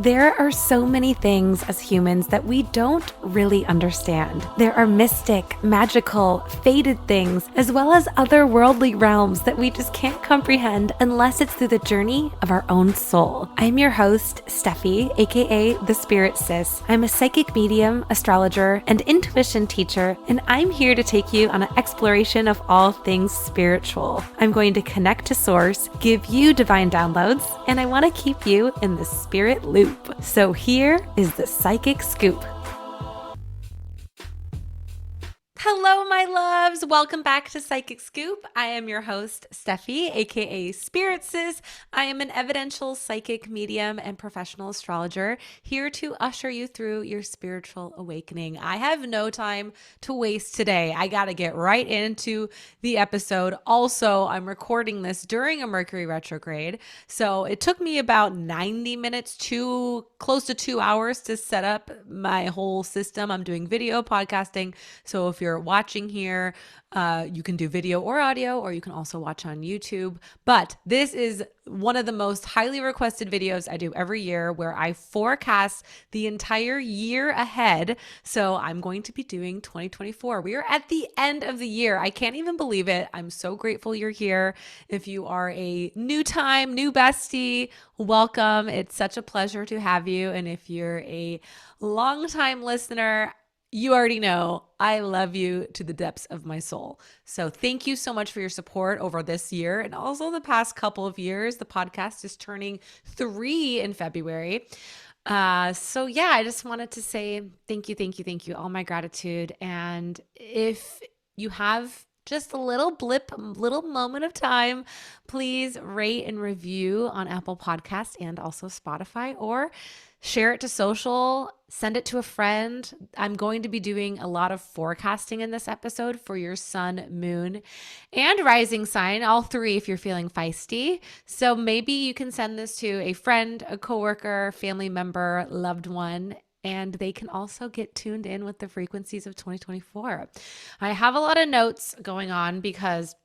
There are so many things as humans that we don't really understand. There are mystic, magical, fated things, as well as otherworldly realms that we just can't comprehend unless it's through the journey of our own soul. I'm your host, Steffi, aka the Spirit Sis. I'm a psychic medium, astrologer, and intuition teacher, and I'm here to take you on an exploration of all things spiritual. I'm going to connect to Source, give you divine downloads, and I want to keep you in the spirit loop. So here is the Psychic Scoop. Hello, my loves. Welcome back to Psychic Scoop. I am your host, Steffi, aka Spirit Sis. I am an evidential psychic medium and professional astrologer here to usher you through your spiritual awakening. I have no time to waste today. I got to get right into the episode. Also, I'm recording this during a Mercury retrograde, so it took me about 90 minutes to close to 2 hours to set up my whole system. I'm doing video podcasting, so if you're watching here, you can do video or audio, or you can also watch on YouTube. But this is one of the most highly requested videos I do every year, where I forecast the entire year ahead. So I'm going to be doing 2024. We are at the end of the year. I can't even believe it. I'm so grateful you're here. If you are a new bestie, welcome. It's such a pleasure to have you. And if you're a longtime listener, you already know I love you to the depths of my soul. So thank you so much for your support over this year and also the past couple of years. The podcast is turning 3 in February. So yeah, I just wanted to say thank you, all my gratitude. And if you have just a little moment of time, please rate and review on Apple Podcasts and also Spotify, or share it to social, send it to a friend. I'm going to be doing a lot of forecasting in this episode for your sun, moon, and rising sign, all 3 if you're feeling feisty. So maybe you can send this to a friend, a coworker, family member, loved one, and they can also get tuned in with the frequencies of 2024. I have a lot of notes going on because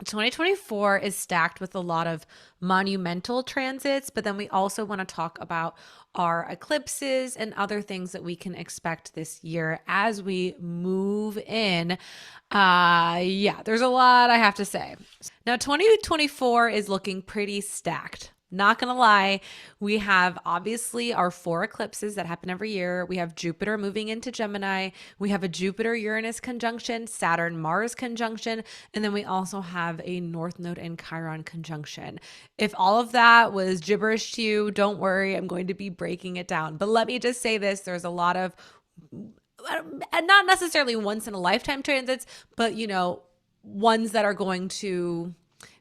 2024 is stacked with a lot of monumental transits, but then we also want to talk about our eclipses and other things that we can expect this year as we move in. There's a lot I have to say. Now, 2024 is looking pretty stacked. Not going to lie, we have obviously our 4 eclipses that happen every year. We have Jupiter moving into Gemini. We have a Jupiter-Uranus conjunction, Saturn-Mars conjunction, and then we also have a North Node and Chiron conjunction. If all of that was gibberish to you, don't worry, I'm going to be breaking it down. But let me just say this, there's a lot of, not necessarily once in a lifetime transits, but ones that are going to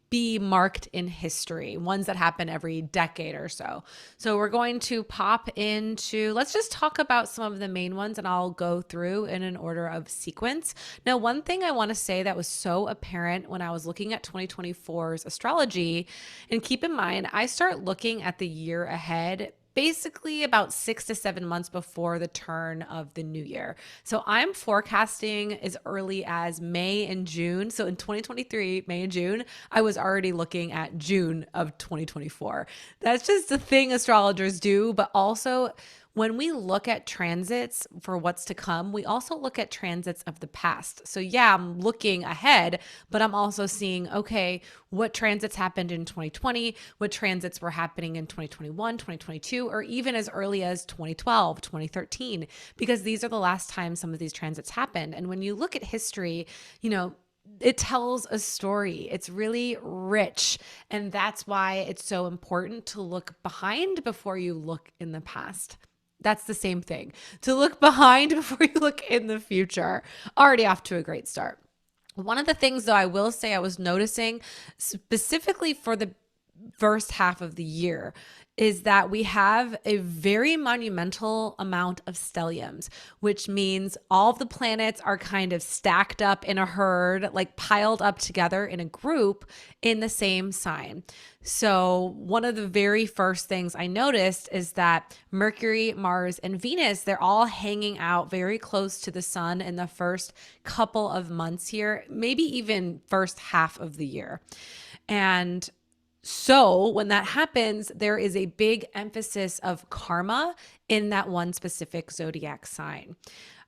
be marked in history, ones that happen every decade or so. So we're going to pop into, let's just talk about some of the main ones, and I'll go through in an order of sequence. Now, one thing I want to say that was so apparent when I was looking at 2024's astrology, and keep in mind, I start looking at the year ahead basically about 6 to 7 months before the turn of the new year. So I'm forecasting as early as May and June. So in 2023, May and June, I was already looking at June of 2024. That's just a thing astrologers do, but also when we look at transits for what's to come, we also look at transits of the past. So yeah, I'm looking ahead, but I'm also seeing, okay, what transits happened in 2020, what transits were happening in 2021, 2022, or even as early as 2012, 2013, because these are the last time some of these transits happened. And when you look at history, it tells a story. It's really rich. And that's why it's so important to look behind before you look in the past. That's the same thing. To look behind before you look in the future. Already off to a great start. One of the things, though, I will say I was noticing specifically for the first half of the year is that we have a very monumental amount of stelliums, which means all of the planets are kind of stacked up in a herd, like piled up together in a group in the same sign. So one of the very first things I noticed is that Mercury, Mars, and Venus, they're all hanging out very close to the sun in the first couple of months here, maybe even first half of the year. And So when that happens, there is a big emphasis of karma in that one specific zodiac sign.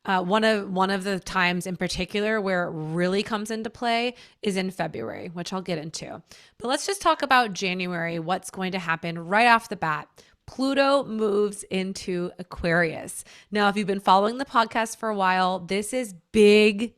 One of the times in particular where it really comes into play is in February, which I'll get into. But let's just talk about January, what's going to happen right off the bat. Pluto moves into Aquarius. Now, if you've been following the podcast for a while, this is big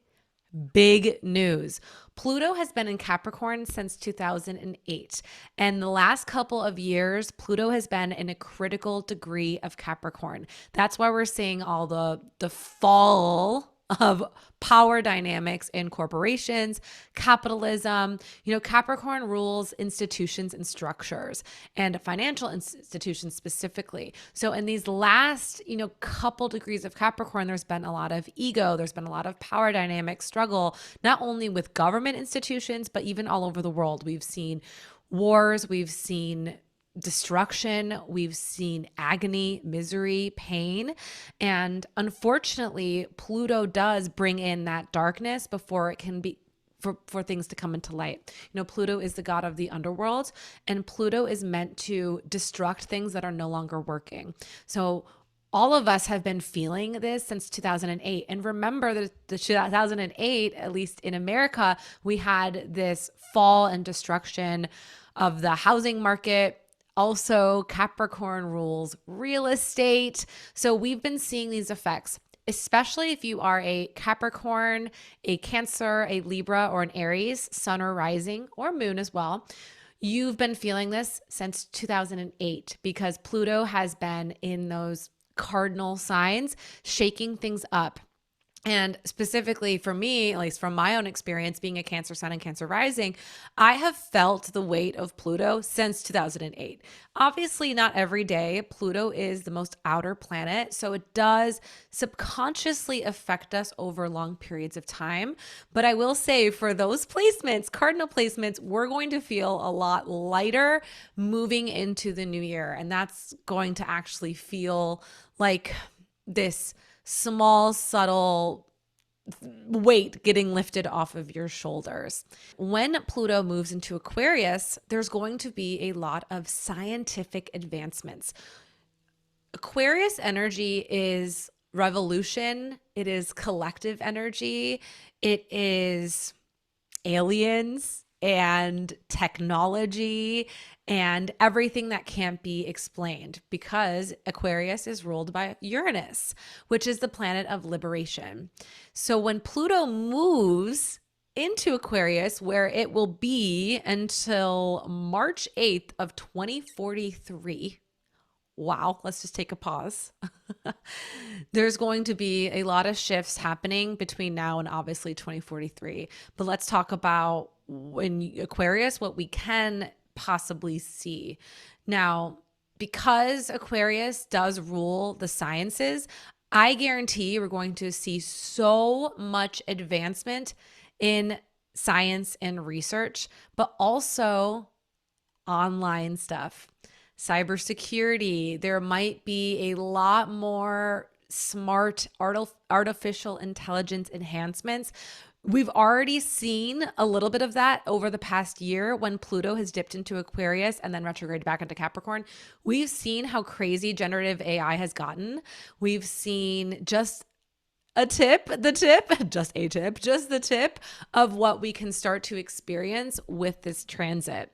news. Pluto has been in Capricorn since 2008. And the last couple of years, Pluto has been in a critical degree of Capricorn. That's why we're seeing all the fall of power dynamics in corporations, capitalism. Capricorn rules institutions and structures, and financial institutions specifically. So in these last, couple degrees of Capricorn, there's been a lot of ego, there's been a lot of power dynamic struggle, not only with government institutions, but even all over the world. We've seen wars, we've seen destruction, we've seen agony, misery, pain. And unfortunately, Pluto does bring in that darkness before it can be for things to come into light. Pluto is the god of the underworld, and Pluto is meant to destruct things that are no longer working. So all of us have been feeling this since 2008. And remember that the 2008, at least in America, we had this fall and destruction of the housing market. Also, Capricorn rules real estate. So we've been seeing these effects, especially if you are a Capricorn, a Cancer, a Libra, or an Aries, sun or rising, or moon as well. You've been feeling this since 2008 because Pluto has been in those cardinal signs, shaking things up. And specifically for me, at least from my own experience, being a Cancer sun and Cancer rising, I have felt the weight of Pluto since 2008. Obviously, not every day. Pluto is the most outer planet, so it does subconsciously affect us over long periods of time. But I will say for those placements, cardinal placements, we're going to feel a lot lighter moving into the new year. And that's going to actually feel like this small, subtle weight getting lifted off of your shoulders. When Pluto moves into Aquarius, there's going to be a lot of scientific advancements. Aquarius energy is revolution. It is collective energy. It is aliens and technology and everything that can't be explained, because Aquarius is ruled by Uranus, which is the planet of liberation. So when Pluto moves into Aquarius, where it will be until March 8th of 2043, wow, let's just take a pause. There's going to be a lot of shifts happening between now and obviously 2043. But let's talk about in Aquarius what we can possibly see. Now, because Aquarius does rule the sciences, I guarantee we're going to see so much advancement in science and research, but also online stuff. Cybersecurity, there might be a lot more smart artificial intelligence enhancements. We've already seen a little bit of that over the past year when Pluto has dipped into Aquarius and then retrograded back into Capricorn. We've seen how crazy generative AI has gotten. We've seen just the tip of what we can start to experience with this transit.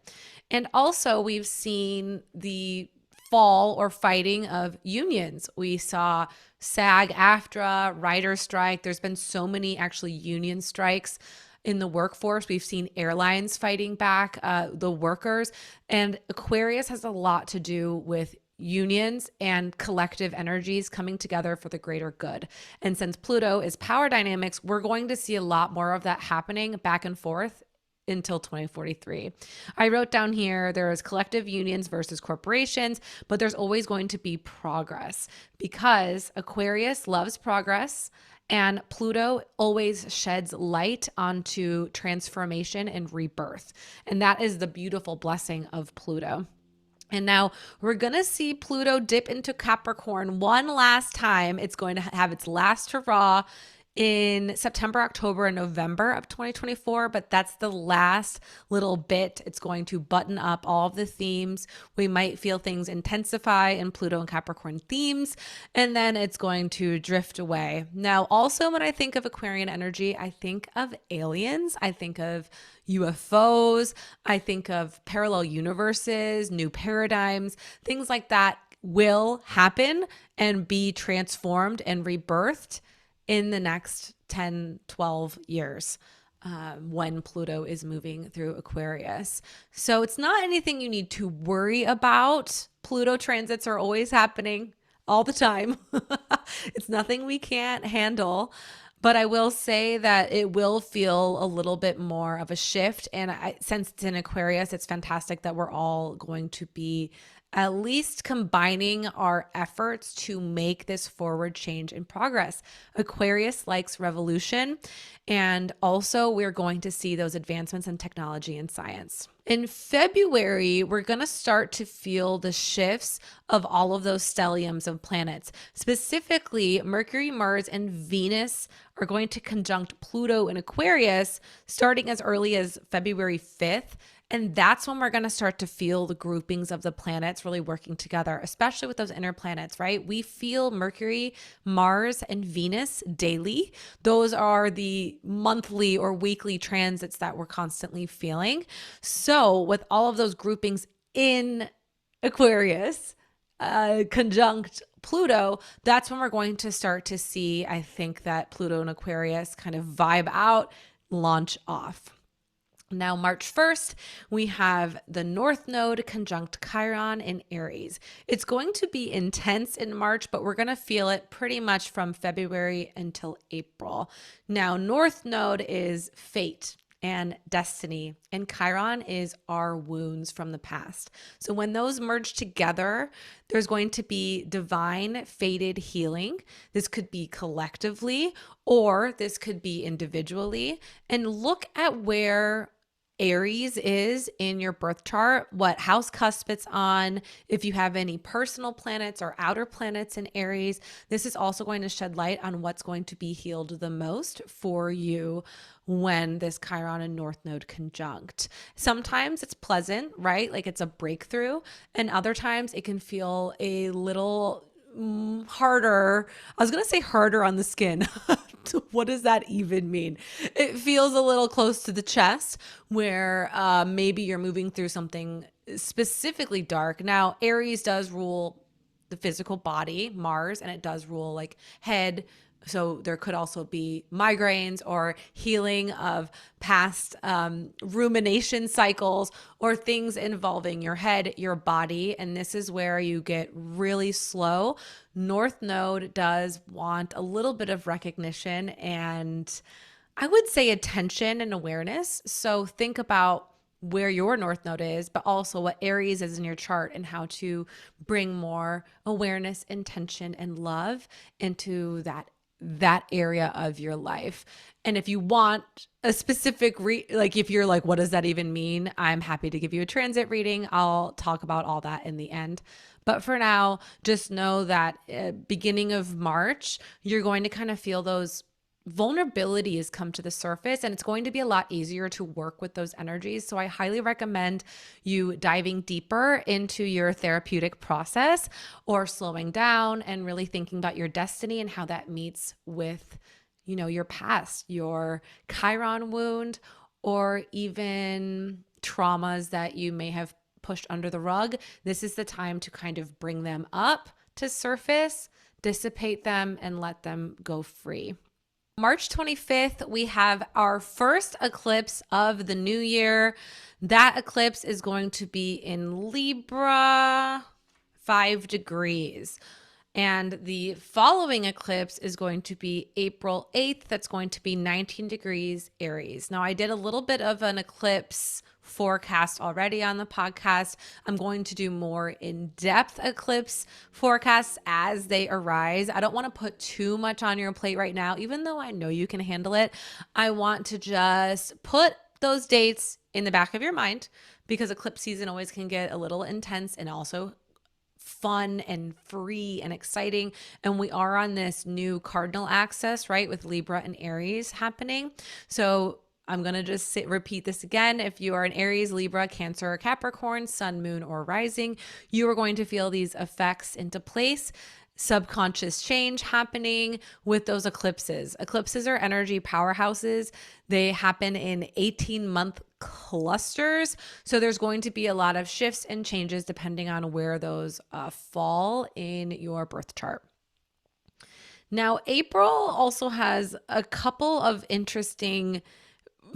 And also we've seen the fall or fighting of unions. We saw SAG-AFTRA, writer strike. There's been so many actually union strikes in the workforce. We've seen airlines fighting back, the workers. And Aquarius has a lot to do with unions and collective energies coming together for the greater good. And since Pluto is power dynamics, we're going to see a lot more of that happening back and forth until 2043. I wrote down here, there is collective unions versus corporations, but there's always going to be progress because Aquarius loves progress and Pluto always sheds light onto transformation and rebirth. And that is the beautiful blessing of Pluto. And now we're going to see Pluto dip into Capricorn one last time. It's going to have its last hurrah in September, October, and November of 2024, but that's the last little bit. It's going to button up all of the themes. We might feel things intensify in Pluto and Capricorn themes, and then it's going to drift away. Now, also, when I think of Aquarian energy, I think of aliens, I think of UFOs, I think of parallel universes, new paradigms, things like that will happen and be transformed and rebirthed in the next 10, 12 years when Pluto is moving through Aquarius. So it's not anything you need to worry about. Pluto transits are always happening all the time. It's nothing we can't handle. But I will say that it will feel a little bit more of a shift. And since it's in Aquarius, it's fantastic that we're all going to be at least combining our efforts to make this forward change and progress. Aquarius likes revolution. And also we're going to see those advancements in technology and science. In February, we're going to start to feel the shifts of all of those stelliums of planets. Specifically, Mercury, Mars, and Venus are going to conjunct Pluto in Aquarius starting as early as February 5th. And that's when we're going to start to feel the groupings of the planets really working together, especially with those inner planets, right? We feel Mercury, Mars, and Venus daily. Those are the monthly or weekly transits that we're constantly feeling. So with all of those groupings in Aquarius, conjunct Pluto, that's when we're going to start to see, I think, that Pluto and Aquarius kind of vibe out, launch off. Now, March 1st, we have the North Node conjunct Chiron in Aries. It's going to be intense in March, but we're going to feel it pretty much from February until April. Now, North Node is fate and destiny, and Chiron is our wounds from the past. So when those merge together, there's going to be divine fated healing. This could be collectively, or this could be individually. And look at where Aries is in your birth chart, what house cusp it's on, if you have any personal planets or outer planets in Aries. This is also going to shed light on what's going to be healed the most for you when this Chiron and North Node conjunct. Sometimes it's pleasant, right? Like it's a breakthrough. And other times it can feel a little harder. I was going to say harder on the skin. What does that even mean? It feels a little close to the chest where maybe you're moving through something specifically dark. Now, Aries does rule the physical body, Mars, and it does rule like head. So there could also be migraines or healing of past rumination cycles or things involving your head, your body. And this is where you get really slow. North Node does want a little bit of recognition and I would say attention and awareness. So think about where your North Node is, but also what Aries is in your chart and how to bring more awareness, intention, and love into that area of your life. And if you want a specific like if you're like, what does that even mean? I'm happy to give you a transit reading. I'll talk about all that in the end. But for now, just know that beginning of March, you're going to kind of feel those vulnerabilities come to the surface, and it's going to be a lot easier to work with those energies. So I highly recommend you diving deeper into your therapeutic process or slowing down and really thinking about your destiny and how that meets with, you know, your past, your Chiron wound, or even traumas that you may have pushed under the rug. This is the time to kind of bring them up to surface, dissipate them, and let them go free. March 25th, we have our first eclipse of the new year. That eclipse is going to be in Libra, 5 degrees. And the following eclipse is going to be April 8th. That's going to be 19 degrees Aries. Now, I did a little bit of an eclipse forecast already on the podcast. I'm going to do more in-depth eclipse forecasts as they arise. I don't want to put too much on your plate right now, even though I know you can handle it. I want to just put those dates in the back of your mind because eclipse season always can get a little intense and also fun and free and exciting. And we are on this new cardinal axis, right, with Libra and Aries happening. So I'm going to just repeat this again. If you are an Aries, Libra, Cancer, or Capricorn, Sun, Moon, or Rising, you are going to feel these effects into place. Subconscious change happening with those eclipses. Eclipses are energy powerhouses. They happen in 18-month clusters. So there's going to be a lot of shifts and changes depending on where those fall in your birth chart. Now, April also has a couple of interesting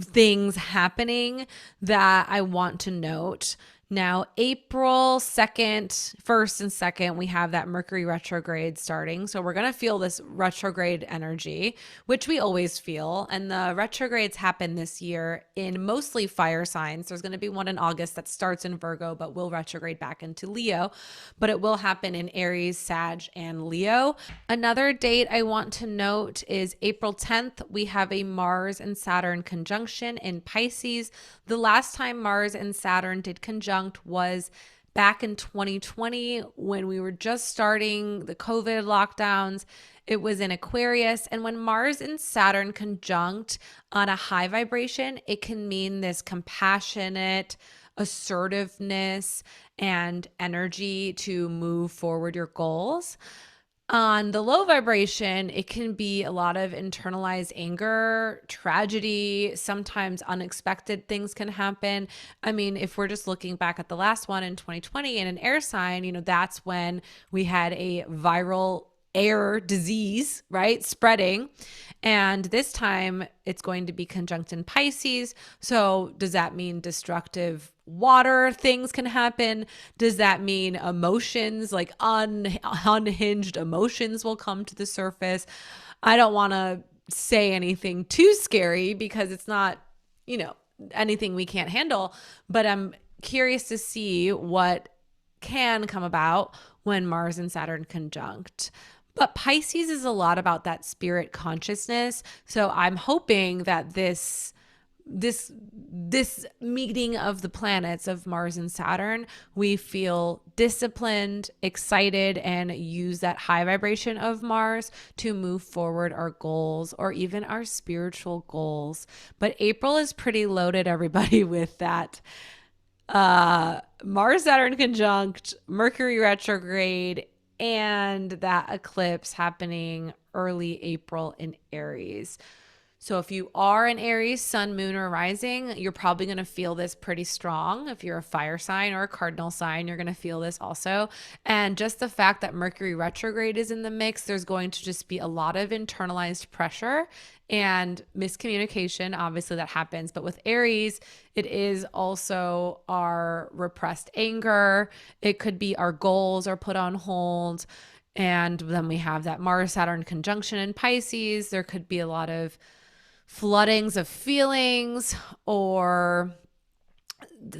things happening that I want to note. Now, April 2nd, 1st and 2nd, we have that Mercury retrograde starting. So we're going to feel this retrograde energy, which we always feel. And the retrogrades happen this year in mostly fire signs. There's going to be one in August that starts in Virgo, but will retrograde back into Leo. But it will happen in Aries, Sag, and Leo. Another date I want to note is April 10th. We have a Mars and Saturn conjunction in Pisces. The last time Mars and Saturn did conjunct was back in 2020 when we were just starting the COVID lockdowns. It was in Aquarius. And when Mars and Saturn conjunct on a high vibration, it can mean this compassionate assertiveness and energy to move forward your goals. On the low vibration, it can be a lot of internalized anger, tragedy, sometimes unexpected things can happen. I mean, if we're just looking back at the last one in 2020 in an air sign, you know, that's when we had a viral air disease, right, spreading. And this time it's going to be conjunct in Pisces. So does that mean destructive water things can happen? Does that mean emotions, like unhinged emotions, will come to the surface? I don't want to say anything too scary because it's not, you know, anything we can't handle, but I'm curious to see what can come about when Mars and Saturn conjunct. But Pisces is a lot about that spirit consciousness. So I'm hoping that this meeting of the planets of Mars and Saturn, we feel disciplined, excited, and use that high vibration of Mars to move forward our goals or even our spiritual goals. But April is pretty loaded, everybody, with that Mars Saturn conjunct, Mercury retrograde, and that eclipse happening early April in Aries. So if you are an Aries, Sun, Moon, or Rising, you're probably going to feel this pretty strong. If you're a fire sign or a cardinal sign, you're going to feel this also. And just the fact that Mercury retrograde is in the mix, there's going to just be a lot of internalized pressure and miscommunication. Obviously that happens. But with Aries, it is also our repressed anger. It could be our goals are put on hold. And then we have that Mars Saturn conjunction in Pisces. There could be a lot of floodings of feelings, or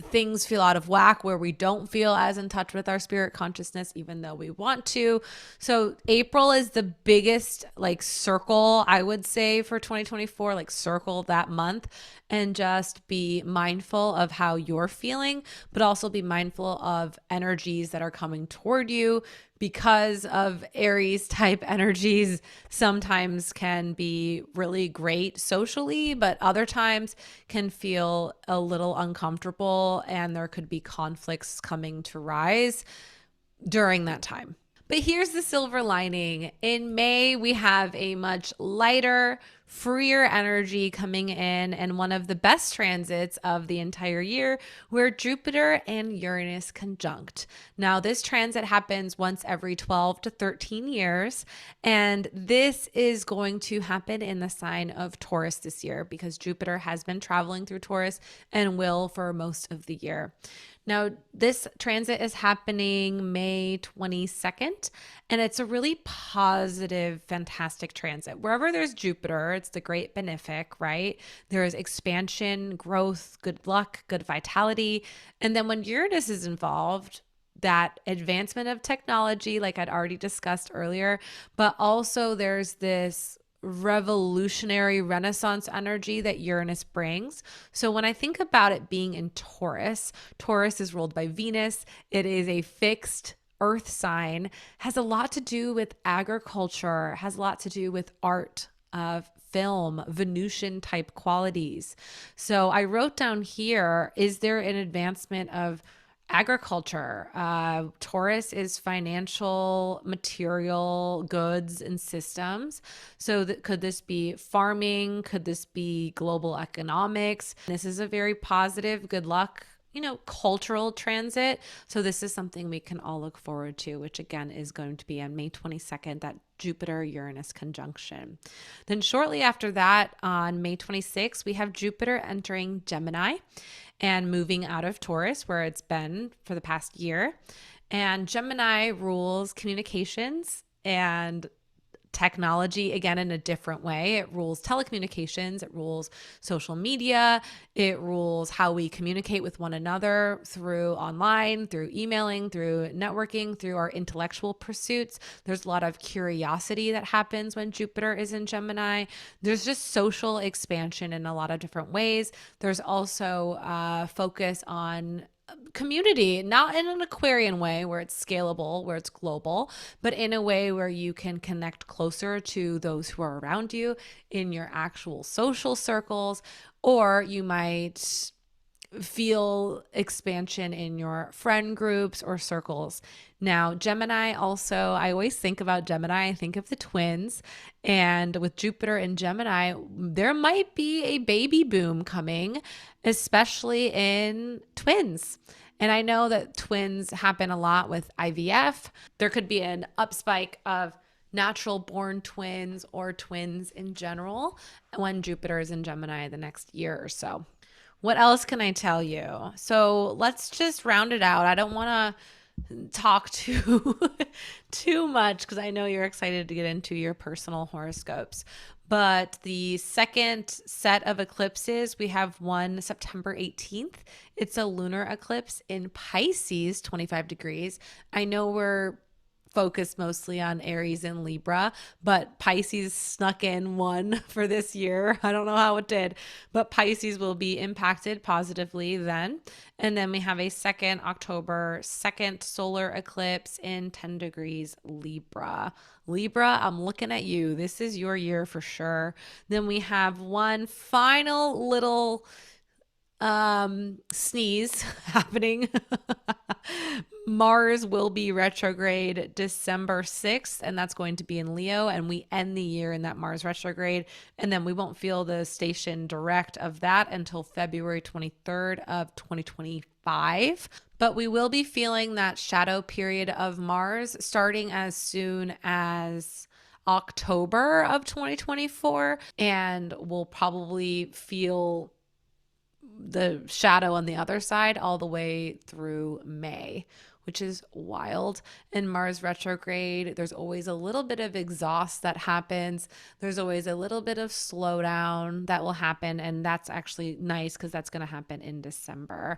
things feel out of whack where we don't feel as in touch with our spirit consciousness, even though we want to. So April is the biggest like circle, I would say, for 2024, like circle that month and just be mindful of how you're feeling, but also be mindful of energies that are coming toward you, because of Aries type energies sometimes can be really great socially, but other times can feel a little uncomfortable, and there could be conflicts coming to rise during that time. But here's the silver lining. In May, we have a much lighter, freer energy coming in, and one of the best transits of the entire year, where Jupiter and Uranus conjunct. Now, this transit happens once every 12 to 13 years, and this is going to happen in the sign of Taurus this year because Jupiter has been traveling through Taurus and will for most of the year. Now, this transit is happening May 22nd, and it's a really positive, fantastic transit. Wherever there's Jupiter, it's the great benefic, right? There is expansion, growth, good luck, good vitality. And then when Uranus is involved, that advancement of technology, like I'd already discussed earlier, but also there's this revolutionary Renaissance energy that Uranus brings. So when I think about it being in Taurus, Taurus is ruled by Venus. It is a fixed earth sign, has a lot to do with agriculture, has a lot to do with art, film, Venusian type qualities. So I wrote down here, is there an advancement of agriculture? Taurus is financial, material, goods, and systems. So could this be farming? Could this be global economics? This is a very positive, good luck, cultural transit. So this is something we can all look forward to, which again is going to be on May 22nd, that Jupiter-Uranus conjunction. Then shortly after that, on May 26th, we have Jupiter entering Gemini and moving out of Taurus, where it's been for the past year. And Gemini rules communications and technology, again, in a different way. It rules telecommunications, it rules social media, it rules how we communicate with one another through online, through emailing, through networking, through our intellectual pursuits. There's a lot of curiosity that happens when Jupiter is in Gemini. There's just social expansion in a lot of different ways. There's also focus on community, not in an Aquarian way where it's scalable, where it's global, but in a way where you can connect closer to those who are around you in your actual social circles, or you might feel expansion in your friend groups or circles. Now, Gemini also, I always think about Gemini, I think of the twins, and with Jupiter and Gemini, there might be a baby boom coming, especially in twins. And I know that twins happen a lot with IVF. There could be an upspike of natural born twins or twins in general when Jupiter is in Gemini the next year or so. What else can I tell you? So let's just round it out. I don't want to talk too much because I know you're excited to get into your personal horoscopes. But the second set of eclipses, we have one September 18th. It's a lunar eclipse in Pisces, 25 degrees. I know we're focused mostly on Aries and Libra, but Pisces snuck in one for this year. I don't know how it did, but Pisces will be impacted positively then. And then we have a second October 2nd solar eclipse in 10 degrees Libra. Libra, I'm looking at you. This is your year for sure. Then we have one final little sneeze happening. Mars will be retrograde December 6th, and that's going to be in Leo, and we end the year in that Mars retrograde, and then we won't feel the station direct of that until February 23rd of 2025. But we will be feeling that shadow period of Mars starting as soon as October of 2024, and we'll probably feel the shadow on the other side all the way through May, which is wild. In Mars retrograde, there's always a little bit of exhaust that happens. There's always a little bit of slowdown that will happen. And that's actually nice because that's going to happen in December.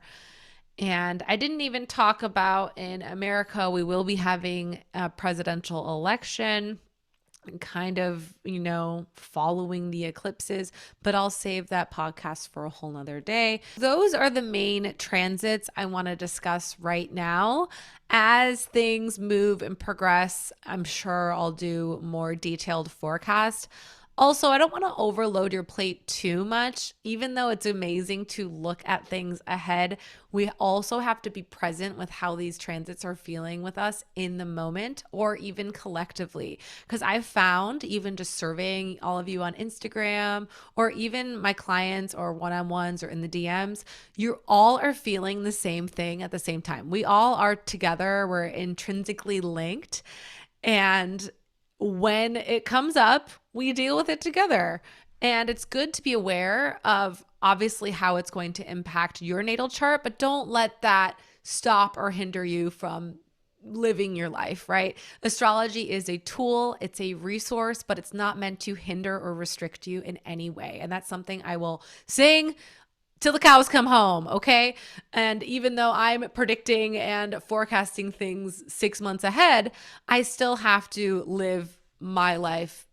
And I didn't even talk about in America, we will be having a presidential election, kind of, following the eclipses, but I'll save that podcast for a whole nother day. Those are the main transits I want to discuss right now. As things move and progress, I'm sure I'll do more detailed forecast. Also, I don't want to overload your plate too much. Even though it's amazing to look at things ahead, we also have to be present with how these transits are feeling with us in the moment or even collectively. Because I've found, even just surveying all of you on Instagram or even my clients or one-on-ones or in the DMs, you all are feeling the same thing at the same time. We all are together. We're intrinsically linked. And when it comes up, we deal with it together. And it's good to be aware of obviously how it's going to impact your natal chart, but don't let that stop or hinder you from living your life, right? Astrology is a tool, it's a resource, but it's not meant to hinder or restrict you in any way. And that's something I will sing till the cows come home, okay? And even though I'm predicting and forecasting things 6 months ahead, I still have to live my life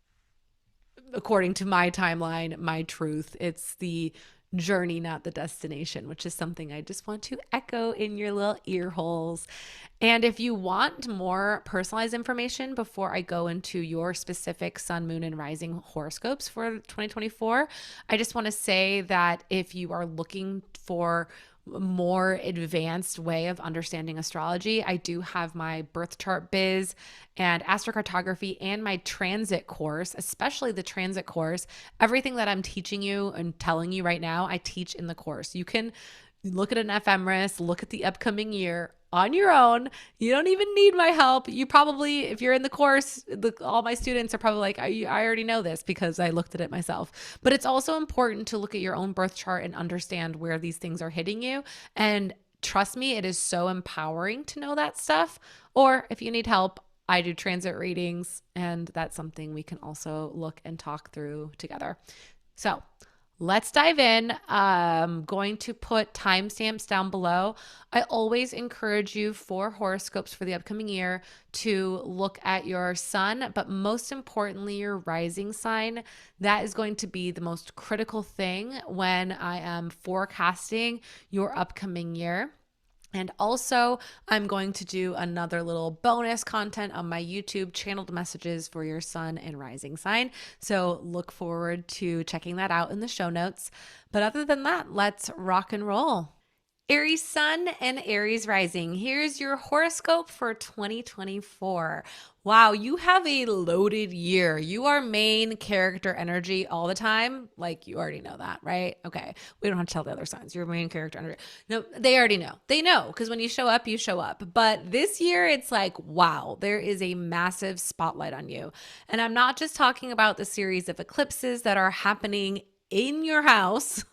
according to my timeline, my truth. It's the journey, not the destination, which is something I just want to echo in your little ear holes. And if you want more personalized information before I go into your specific sun, moon, and rising horoscopes for 2024, I just want to say that if you are looking for a more advanced way of understanding astrology, I do have my birth chart biz and astrocartography and my transit course, especially the transit course. Everything that I'm teaching you and telling you right now, I teach in the course. You can look at an ephemeris, look at the upcoming year on your own. You don't even need my help. You probably, if you're in the course, all my students are probably like, I already know this because I looked at it myself. But it's also important to look at your own birth chart and understand where these things are hitting you. And trust me, it is so empowering to know that stuff. Or if you need help, I do transit readings, and that's something we can also look and talk through together. So let's dive in. I'm going to put timestamps down below. I always encourage you for horoscopes for the upcoming year to look at your sun, but most importantly, your rising sign. That is going to be the most critical thing when I am forecasting your upcoming year. And also, I'm going to do another little bonus content on my YouTube, channeled messages for your sun and rising sign. So look forward to checking that out in the show notes. But other than that, let's rock and roll. Aries sun and Aries rising. Here's your horoscope for 2024. Wow, you have a loaded year. You are main character energy all the time. Like, you already know that, right? Okay. We don't have to tell the other signs. You're main character energy. No, they already know. They know because when you show up, you show up. But this year, it's like, wow, there is a massive spotlight on you. And I'm not just talking about the series of eclipses that are happening in your house.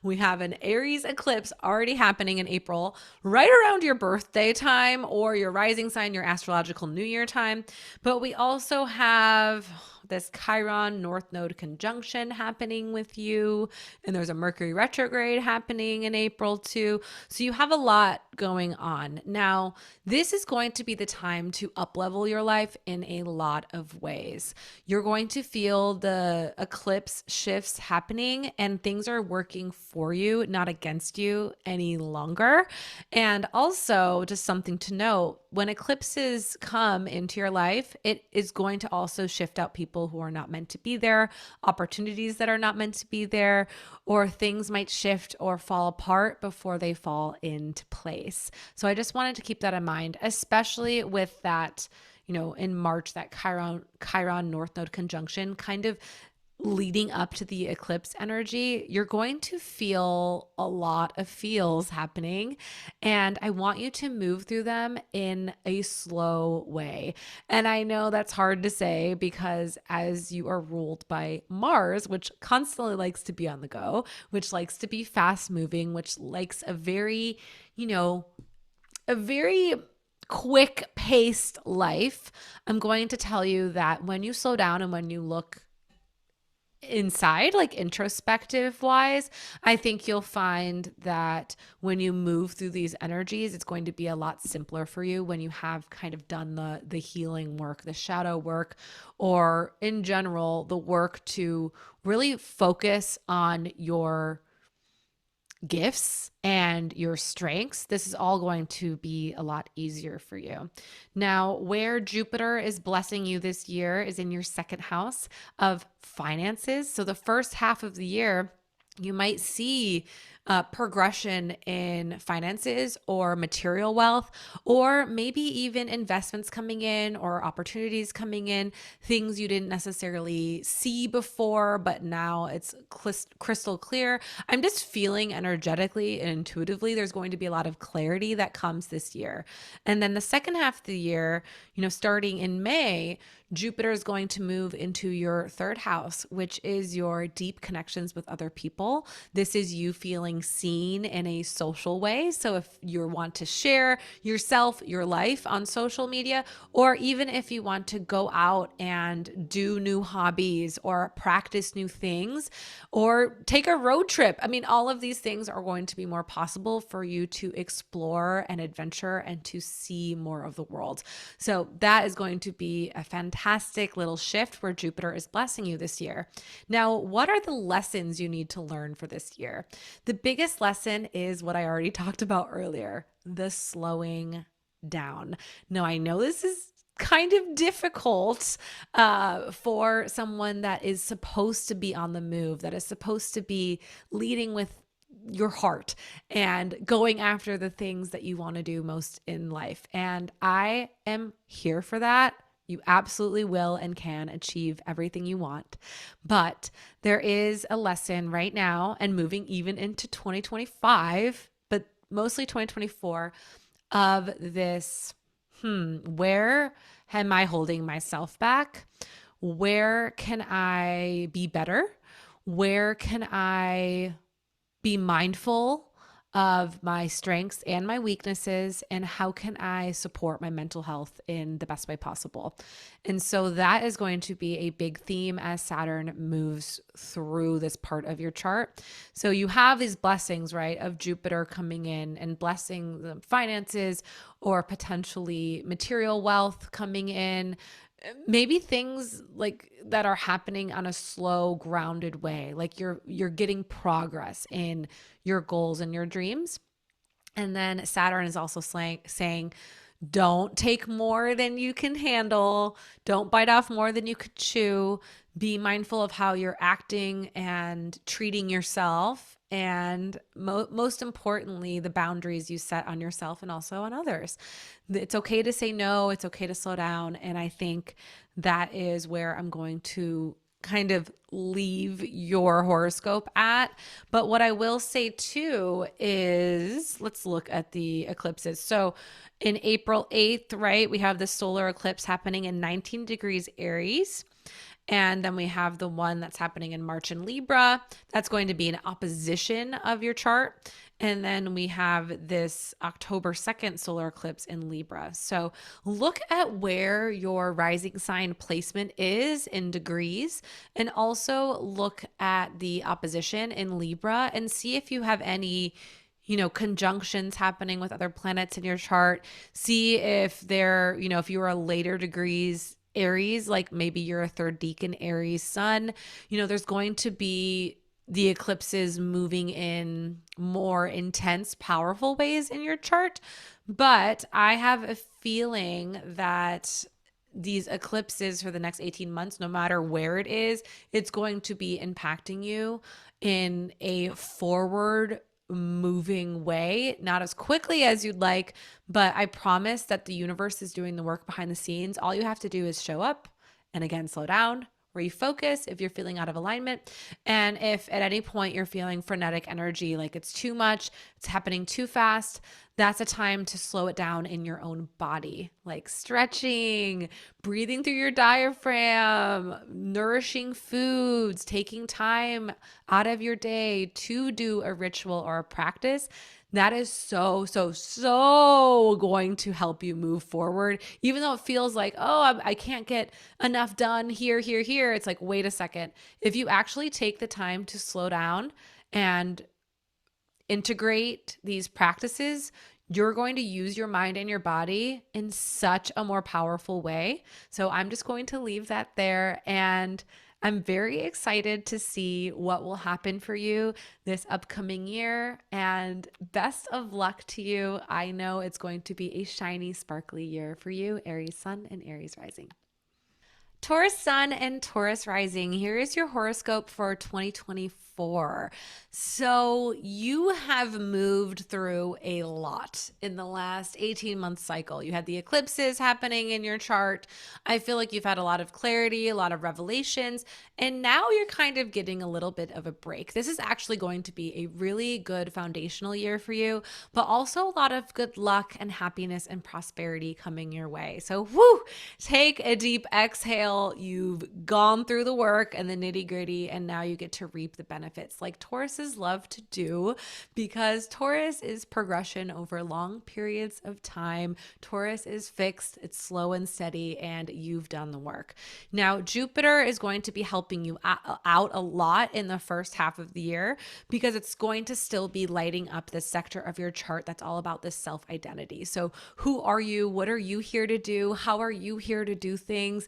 We have an Aries eclipse already happening in April, right around your birthday time or your rising sign, your astrological new year time. But we also have this Chiron North Node conjunction happening with you. And there's a Mercury retrograde happening in April too. So you have a lot going on. Now, this is going to be the time to up-level your life in a lot of ways. You're going to feel the eclipse shifts happening and things are working for you, not against you any longer. And also, just something to note, when eclipses come into your life, it is going to also shift out people who are not meant to be there, opportunities that are not meant to be there, or things might shift or fall apart before they fall into place. So I just wanted to keep that in mind, especially with that, in March, that Chiron North Node conjunction kind of leading up to the eclipse energy. You're going to feel a lot of feels happening, and I want you to move through them in a slow way. And I know that's hard to say because as you are ruled by Mars, which constantly likes to be on the go, which likes to be fast moving, which likes a very quick paced life, I'm going to tell you that when you slow down and when you look inside, like introspective wise, I think you'll find that when you move through these energies, it's going to be a lot simpler for you when you have kind of done the healing work, the shadow work, or in general, the work to really focus on your gifts and your strengths. This is all going to be a lot easier for you. Now, where Jupiter is blessing you this year is in your second house of finances. So the first half of the year, you might see progression in finances or material wealth, or maybe even investments coming in or opportunities coming in, things you didn't necessarily see before, but now it's crystal clear. I'm just feeling energetically and intuitively there's going to be a lot of clarity that comes this year. And then the second half of the year, starting in May, Jupiter is going to move into your third house, which is your deep connections with other people. This is you feeling seen in a social way. So if you want to share yourself, your life on social media, or even if you want to go out and do new hobbies or practice new things or take a road trip. I mean, all of these things are going to be more possible for you to explore and adventure and to see more of the world. So that is going to be a fantastic fantastic little shift where Jupiter is blessing you this year. Now, what are the lessons you need to learn for this year? The biggest lesson is what I already talked about earlier, the slowing down. Now, I know this is kind of difficult for someone that is supposed to be on the move, that is supposed to be leading with your heart and going after the things that you want to do most in life. And I am here for that. You absolutely will and can achieve everything you want. But there is a lesson right now and moving even into 2025, but mostly 2024, of this, where am I holding myself back? Where can I be better? Where can I be mindful of my strengths and my weaknesses, and how can I support my mental health in the best way possible? And so that is going to be a big theme as Saturn moves through this part of your chart. So you have these blessings, right, of Jupiter coming in and blessing the finances or potentially material wealth coming in. Maybe things like that are happening on a slow, grounded way, like you're getting progress in your goals and your dreams. And then Saturn is also saying, don't take more than you can handle. Don't bite off more than you could chew. Be mindful of how you're acting and treating yourself. And most importantly, the boundaries you set on yourself and also on others. It's okay to say no. It's okay to slow down. And I think that is where I'm going to kind of leave your horoscope at. But what I will say too is, let's look at the eclipses. So in April 8th, right, we have the solar eclipse happening in 19 degrees Aries. And then we have the one that's happening in March in Libra. That's going to be an opposition of your chart. And then we have this October 2nd solar eclipse in Libra. So look at where your rising sign placement is in degrees, and also look at the opposition in Libra and see if you have any conjunctions happening with other planets in your chart. See if they're, if you are later degrees Aries, like maybe you're a third decan Aries sun, there's going to be the eclipses moving in more intense, powerful ways in your chart. But I have a feeling that these eclipses for the next 18 months, no matter where it is, it's going to be impacting you in a forward moving way, not as quickly as you'd like, but I promise that the universe is doing the work behind the scenes. All you have to do is show up and again, slow down, refocus if you're feeling out of alignment. And if at any point you're feeling frenetic energy, like it's too much, it's happening too fast, that's a time to slow it down in your own body, like stretching, breathing through your diaphragm, nourishing foods, taking time out of your day to do a ritual or a practice. That is so going to help you move forward. Even though it feels like, oh, I can't get enough done here. It's like, wait a second. If you actually take the time to slow down and integrate these practices, you're going to use your mind and your body in such a more powerful way. So I'm just going to leave that there. And I'm very excited to see what will happen for you this upcoming year, and best of luck to you. I know it's going to be a shiny, sparkly year for you, Aries Sun and Aries Rising. Taurus Sun and Taurus Rising, here is your horoscope for 2024. So you have moved through a lot in the last 18-month cycle. You had the eclipses happening in your chart. I feel like you've had a lot of clarity, a lot of revelations, and now you're kind of getting a little bit of a break. This is actually going to be a really good foundational year for you, but also a lot of good luck and happiness and prosperity coming your way. So take a deep exhale. You've gone through the work and the nitty gritty, and now you get to reap the benefits like Tauruses love to do, because Taurus is progression over long periods of time. Taurus is fixed, it's slow and steady, and you've done the work. Now, Jupiter is going to be helping you out a lot in the first half of the year, because it's going to still be lighting up the sector of your chart that's all about this self-identity. So who are you? What are you here to do? How are you here to do things?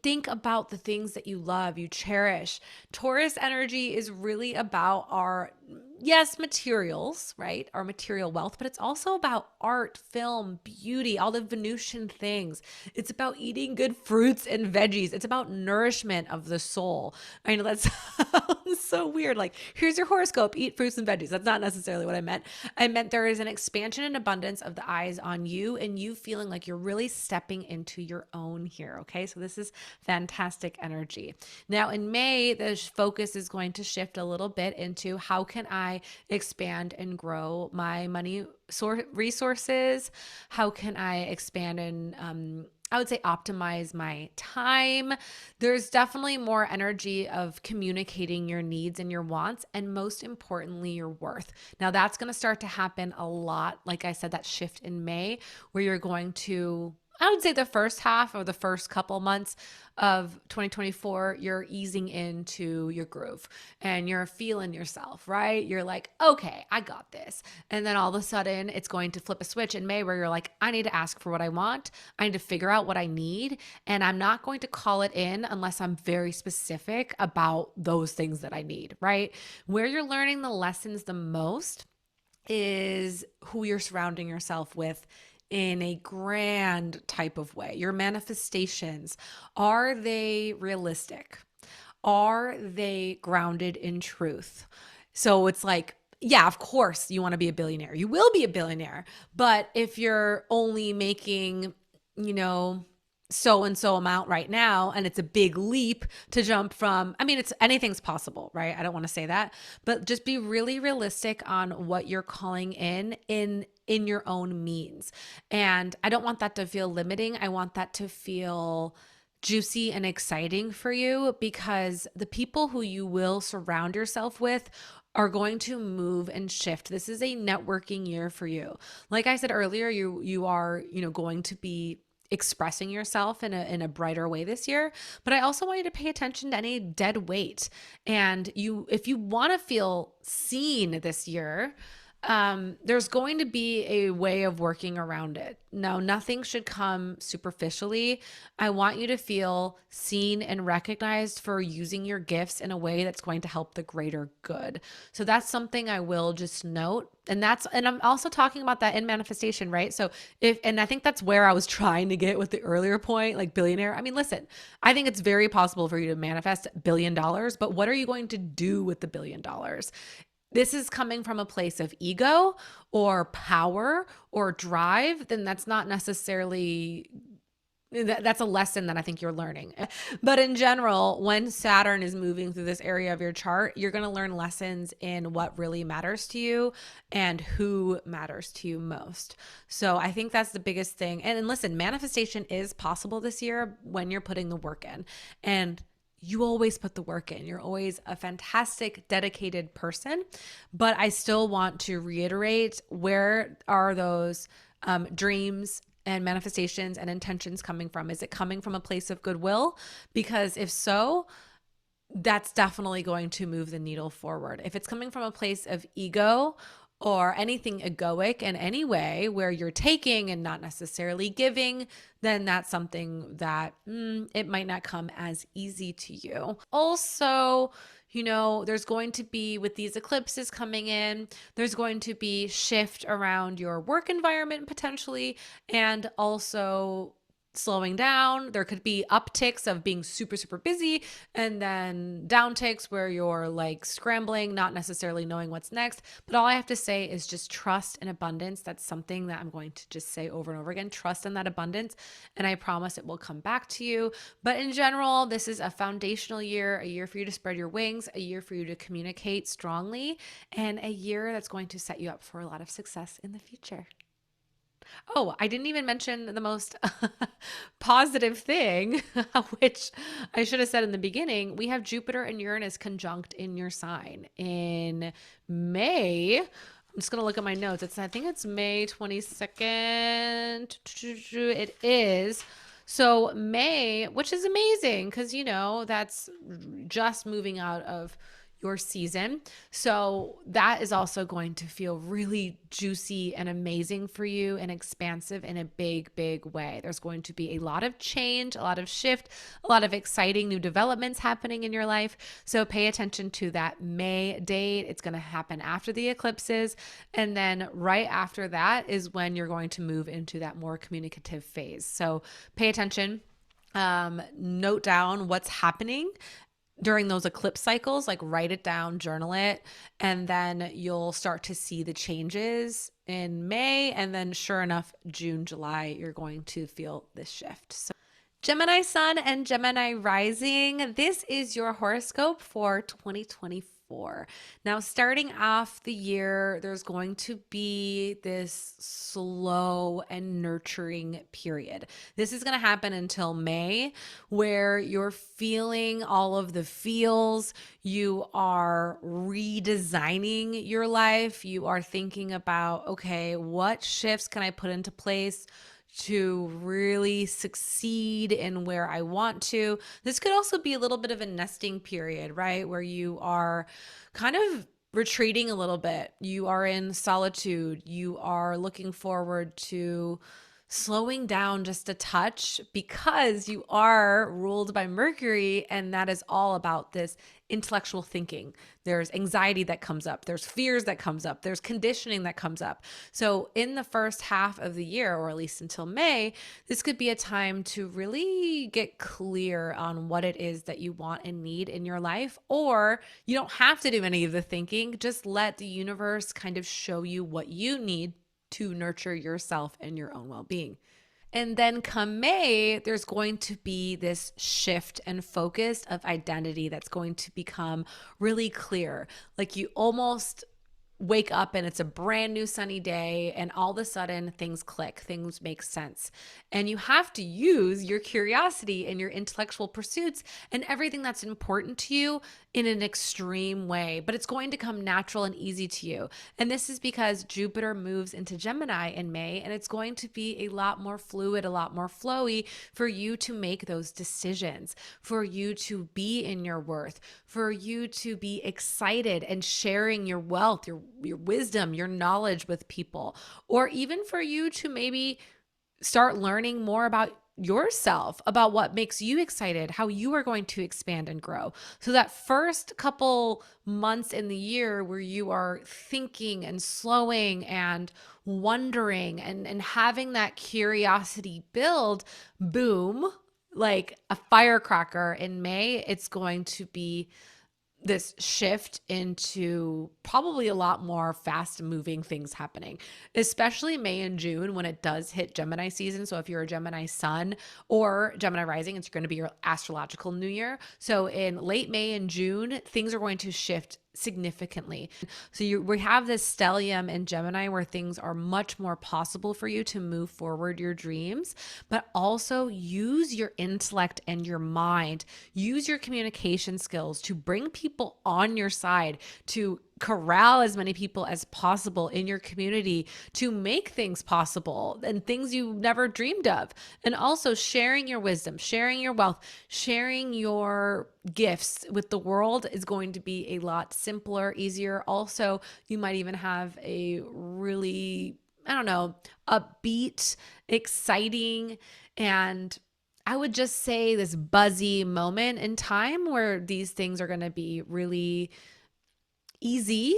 Think about the things that you love, you cherish. Taurus energy is really about our, yes, materials, right? Our material wealth, but it's also about art, film, beauty, all the Venusian things. It's about eating good fruits and veggies. It's about nourishment of the soul. I know that sounds so weird. Like, here's your horoscope, eat fruits and veggies. That's not necessarily what I meant. I meant there is an expansion and abundance of the eyes on you and you feeling like you're really stepping into your own here. Okay. So this is fantastic energy. Now in May, the focus is going to shift a little bit into how can I expand and grow my money resources? How can I expand and I would say optimize my time. There's definitely more energy of communicating your needs and your wants, and most importantly, your worth. Now, that's going to start to happen a lot. Like I said, that shift in May, where you're going to, I would say the first half or the first couple months of 2024, you're easing into your groove and you're feeling yourself, right? You're like, okay, I got this. And then all of a sudden, it's going to flip a switch in May where you're like, I need to ask for what I want. I need to figure out what I need. And I'm not going to call it in unless I'm very specific about those things that I need, right? Where you're learning the lessons the most is who you're surrounding yourself with in a grand type of way. Your manifestations, are they realistic? Are they grounded in truth? So it's like, yeah, of course you want to be a billionaire. You will be a billionaire. But if you're only making, you know, so and so amount right now, and it's a big leap to jump from, I mean, it's anything's possible, right? I don't want to say that, but just be really realistic on what you're calling in your own means. And I don't want that to feel limiting. I want that to feel juicy and exciting for you, because the people who you will surround yourself with are going to move and shift. This is a networking year for you. Like I said earlier, you are, going to be expressing yourself in a brighter way this year. But I also want you to pay attention to any dead weight. And if you want to feel seen this year, there's going to be a way of working around it. No, nothing should come superficially. I want you to feel seen and recognized for using your gifts in a way that's going to help the greater good. So that's something I will just note. And I'm also talking about that in manifestation, right? So and I think that's where I was trying to get with the earlier point, like billionaire. I mean, listen, I think it's very possible for you to manifest $1 billion, but what are you going to do with the $1 billion? This is coming from a place of ego or power or drive, then that's not necessarily, that's a lesson that I think you're learning. But in general, when Saturn is moving through this area of your chart, you're going to learn lessons in what really matters to you and who matters to you most. So I think that's the biggest thing. And listen, manifestation is possible this year when you're putting the work in. And you always put the work in. You're always a fantastic, dedicated person. But I still want to reiterate, where are those dreams and manifestations and intentions coming from? Is it coming from a place of goodwill? Because if so, that's definitely going to move the needle forward. If it's coming from a place of ego or anything egoic in any way where you're taking and not necessarily giving, then that's something that it might not come as easy to you. Also, there's going to be, with these eclipses coming in, there's going to be shift around your work environment potentially, and also slowing down. There could be upticks of being super, super busy, and then downticks where you're like scrambling, not necessarily knowing what's next. But all I have to say is just trust and abundance. That's something that I'm going to just say over and over again. Trust in that abundance, and I promise it will come back to you. But in general, this is a foundational year, a year for you to spread your wings, a year for you to communicate strongly, and a year that's going to set you up for a lot of success in the future. Oh, I didn't even mention the most positive thing, which I should have said in the beginning. We have Jupiter and Uranus conjunct in your sign in May. I'm just going to look at my notes. I think it's May 22nd. It is. So May, which is amazing because, that's just moving out of your season. So that is also going to feel really juicy and amazing for you and expansive in a big, big way. There's going to be a lot of change, a lot of shift, a lot of exciting new developments happening in your life. So pay attention to that May date. It's going to happen after the eclipses. And then right after that is when you're going to move into that more communicative phase. So pay attention. Note down what's happening during those eclipse cycles, like write it down, journal it, and then you'll start to see the changes in May. And then sure enough, June, July, you're going to feel this shift. So Gemini Sun and Gemini Rising, this is your horoscope for 2024. Now, starting off the year, there's going to be this slow and nurturing period. This is going to happen until May, where you're feeling all of the feels. You are redesigning your life. You are thinking about, okay, what shifts can I put into place to really succeed in where I want to. This could also be a little bit of a nesting period, right? Where you are kind of retreating a little bit. You are in solitude. You are looking forward to slowing down just a touch because you are ruled by Mercury, and that is all about this intellectual thinking. There's anxiety that comes up, there's fears that comes up, there's conditioning that comes up. So in the first half of the year, or at least until May, this could be a time to really get clear on what it is that you want and need in your life. Or you don't have to do any of the thinking, just let the universe kind of show you what you need to nurture yourself and your own well-being. And then come May, there's going to be this shift and focus of identity that's going to become really clear. Like you almost wake up and it's a brand new sunny day, and all of a sudden things click, things make sense. And you have to use your curiosity and your intellectual pursuits and everything that's important to you in an extreme way, but it's going to come natural and easy to you. And this is because Jupiter moves into Gemini in May, and it's going to be a lot more fluid, a lot more flowy for you to make those decisions, for you to be in your worth, for you to be excited and sharing your wealth, your wisdom, your knowledge with people, or even for you to maybe start learning more about yourself, about what makes you excited, how you are going to expand and grow. So that first couple months in the year where you are thinking and slowing and wondering and having that curiosity build, boom, like a firecracker in May, it's going to be this shift into probably a lot more fast moving things happening, especially May and June when it does hit Gemini season. So if you're a Gemini sun or Gemini rising, it's going to be your astrological new year. So in late May and June, things are going to shift significantly. So we have this stellium in Gemini where things are much more possible for you to move forward your dreams, but also use your intellect and your mind, use your communication skills to bring people on your side, to corral as many people as possible in your community to make things possible and things you never dreamed of. And also sharing your wisdom, sharing your wealth, sharing your gifts with the world is going to be a lot simpler, easier. Also, you might even have a really, upbeat, exciting, and I would just say this buzzy moment in time where these things are going to be really easy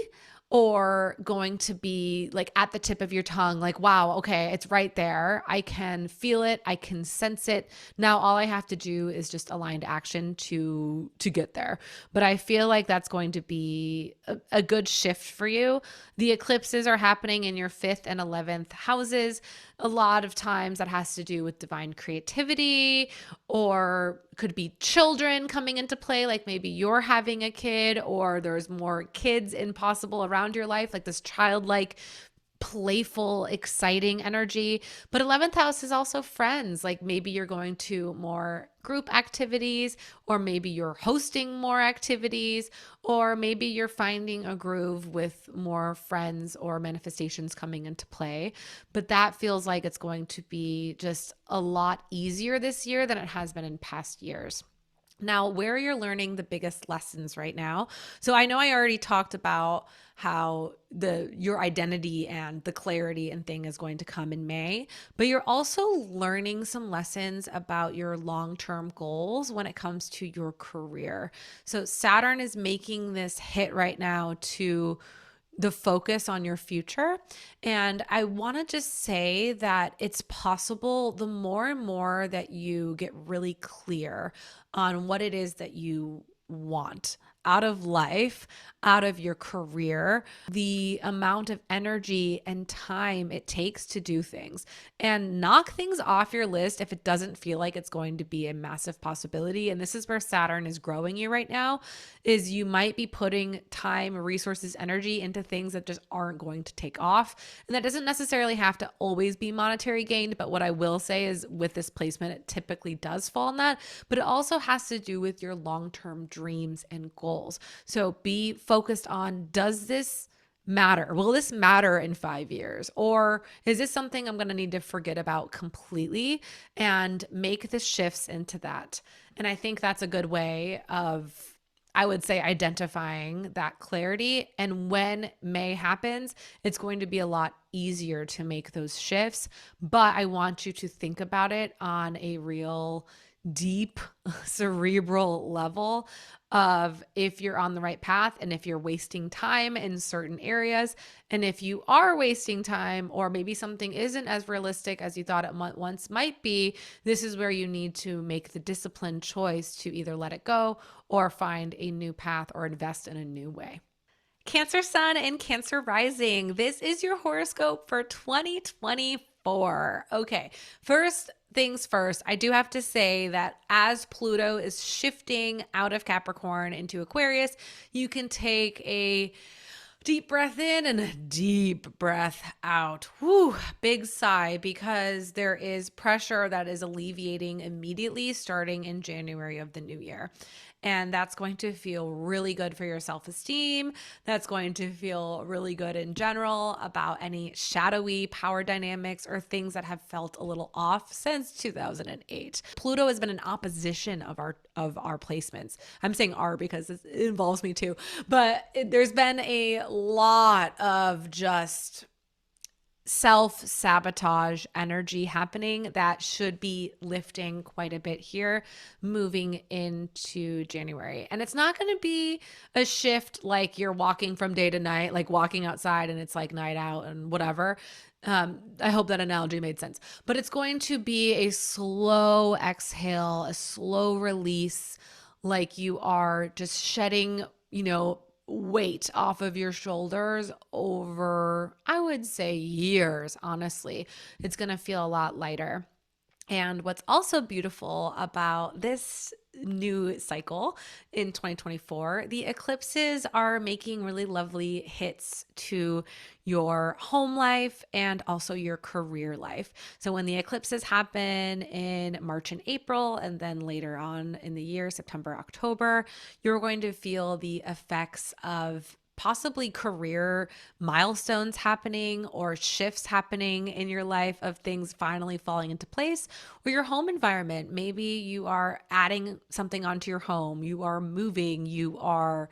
or going to be like at the tip of your tongue, like, wow, okay, it's right there. I can feel it. I can sense it. Now all I have to do is just aligned action to get there. But I feel like that's going to be a good shift for you. The eclipses are happening in your 5th and 11th houses. A lot of times that has to do with divine creativity, or could be children coming into play, like maybe you're having a kid or there's more kids impossible around your life, like this childlike, playful, exciting energy. But 11th house is also friends. Like maybe you're going to more group activities, or maybe you're hosting more activities, or maybe you're finding a groove with more friends or manifestations coming into play. But that feels like it's going to be just a lot easier this year than it has been in past years. Now, where you're learning the biggest lessons right now. So I know I already talked about how your identity and the clarity and thing is going to come in May, but you're also learning some lessons about your long-term goals when it comes to your career. So Saturn is making this hit right now to the focus on your future. And I want to just say that it's possible the more and more that you get really clear on what it is that you want out of life, out of your career, the amount of energy and time it takes to do things, and knock things off your list if it doesn't feel like it's going to be a massive possibility. And this is where Saturn is growing you right now, is you might be putting time, resources, energy into things that just aren't going to take off. And that doesn't necessarily have to always be monetary gained, but what I will say is with this placement, it typically does fall in that, but it also has to do with your long-term dreams and goals. So be focused on, does this matter? Will this matter in 5 years? Or is this something I'm going to need to forget about completely and make the shifts into that? And I think that's a good way of, I would say, identifying that clarity. And when May happens, it's going to be a lot easier to make those shifts. But I want you to think about it on a real deep cerebral level of if you're on the right path and if you're wasting time in certain areas. And if you are wasting time, or maybe something isn't as realistic as you thought it once might be, this is where you need to make the disciplined choice to either let it go or find a new path or invest in a new way. Cancer Sun and Cancer Rising. This is your horoscope for 2024. Okay, first things first, I do have to say that as Pluto is shifting out of Capricorn into Aquarius, you can take a deep breath in and a deep breath out. Whew, big sigh, because there is pressure that is alleviating immediately starting in January of the new year. And that's going to feel really good for your self-esteem. That's going to feel really good in general about any shadowy power dynamics or things that have felt a little off since 2008. Pluto has been in opposition of our placements. I'm saying our because it involves me too. But there's been a lot of just self-sabotage energy happening that should be lifting quite a bit here moving into January. And it's not going to be a shift like you're walking from day to night, like walking outside and it's like night out and whatever. I hope that analogy made sense. But it's going to be a slow exhale, a slow release, like you are just shedding, weight off of your shoulders over, I would say, years. Honestly, it's going to feel a lot lighter. And what's also beautiful about this new cycle in 2024, the eclipses are making really lovely hits to your home life and also your career life. So when the eclipses happen in March and April, and then later on in the year, September, October, you're going to feel the effects of possibly career milestones happening or shifts happening in your life, of things finally falling into place, or your home environment. Maybe you are adding something onto your home, you are moving, you are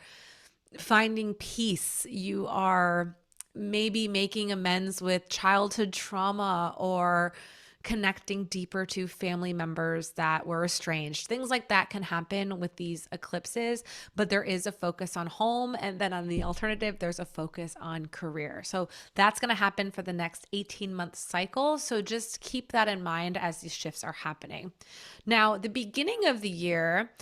finding peace, you are maybe making amends with childhood trauma or connecting deeper to family members that were estranged. Things like that can happen with these eclipses, but there is a focus on home. And then on the alternative, there's a focus on career. So that's going to happen for the next 18-month cycle. So just keep that in mind as these shifts are happening. Now, the beginning of the year,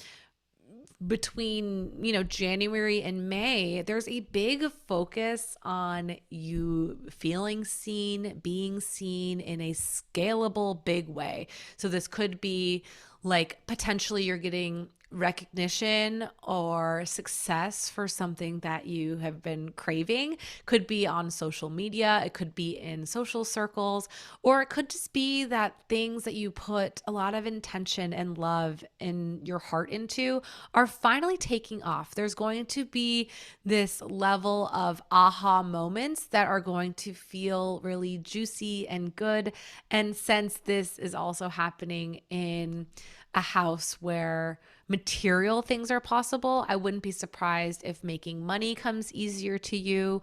between January and May, there's a big focus on you feeling seen, being seen in a scalable big way. So this could be like potentially you're getting recognition or success for something that you have been craving. Could be on social media, it could be in social circles, or it could just be that things that you put a lot of intention and love in your heart into are finally taking off. There's going to be this level of aha moments that are going to feel really juicy and good. And since this is also happening in a house where material things are possible. I wouldn't be surprised if making money comes easier to you,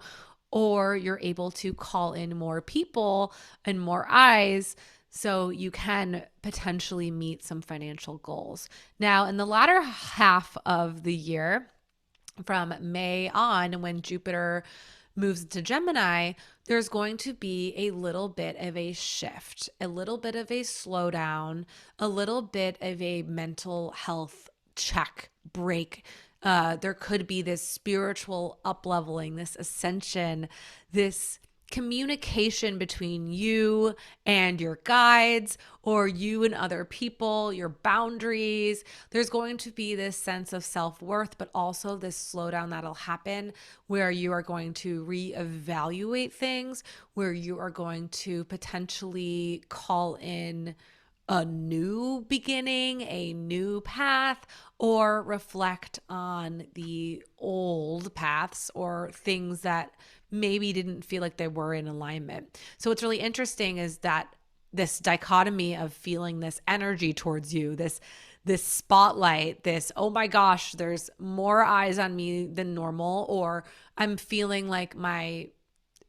or you're able to call in more people and more eyes so you can potentially meet some financial goals. Now, in the latter half of the year, from May on, when Jupiter moves to Gemini, there's going to be a little bit of a shift, a little bit of a slowdown, a little bit of a mental health check, break. There could be this spiritual up-leveling, this ascension, this communication between you and your guides, or you and other people, your boundaries. There's going to be this sense of self-worth, but also this slowdown that'll happen where you are going to reevaluate things, where you are going to potentially call in a new beginning, a new path, or reflect on the old paths or things that maybe didn't feel like they were in alignment. So what's really interesting is that this dichotomy of feeling this energy towards you, this spotlight, this, oh my gosh, there's more eyes on me than normal, or I'm feeling like my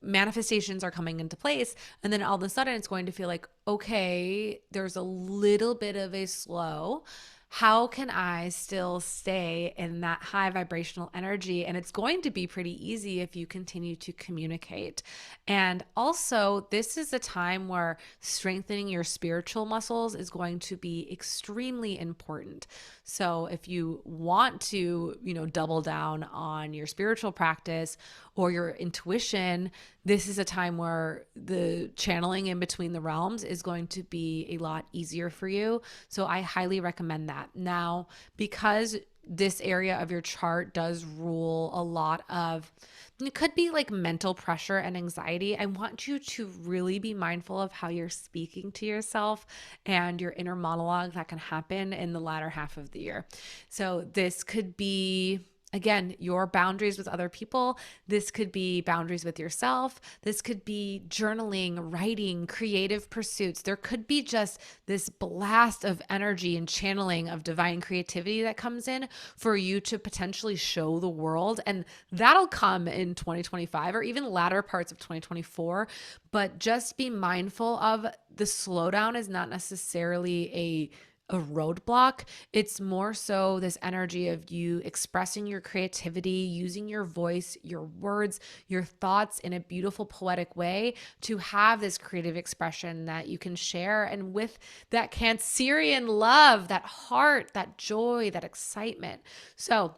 manifestations are coming into place. And then all of a sudden it's going to feel like, okay, there's a little bit of a slow. How can I still stay in that high vibrational energy? And it's going to be pretty easy if you continue to communicate. And also, this is a time where strengthening your spiritual muscles is going to be extremely important. So if you want to, double down on your spiritual practice or your intuition, this is a time where the channeling in between the realms is going to be a lot easier for you. So I highly recommend that. Now, because this area of your chart does rule a lot of, it could be like mental pressure and anxiety. I want you to really be mindful of how you're speaking to yourself and your inner monologue that can happen in the latter half of the year. So this could be, again, your boundaries with other people. This could be boundaries with yourself. This could be journaling, writing, creative pursuits. There could be just this blast of energy and channeling of divine creativity that comes in for you to potentially show the world. And that'll come in 2025 or even latter parts of 2024. But just be mindful of the slowdown is not necessarily a roadblock. It's more so this energy of you expressing your creativity, using your voice, your words, your thoughts in a beautiful poetic way to have this creative expression that you can share. And with that Cancerian love, that heart, that joy, that excitement. So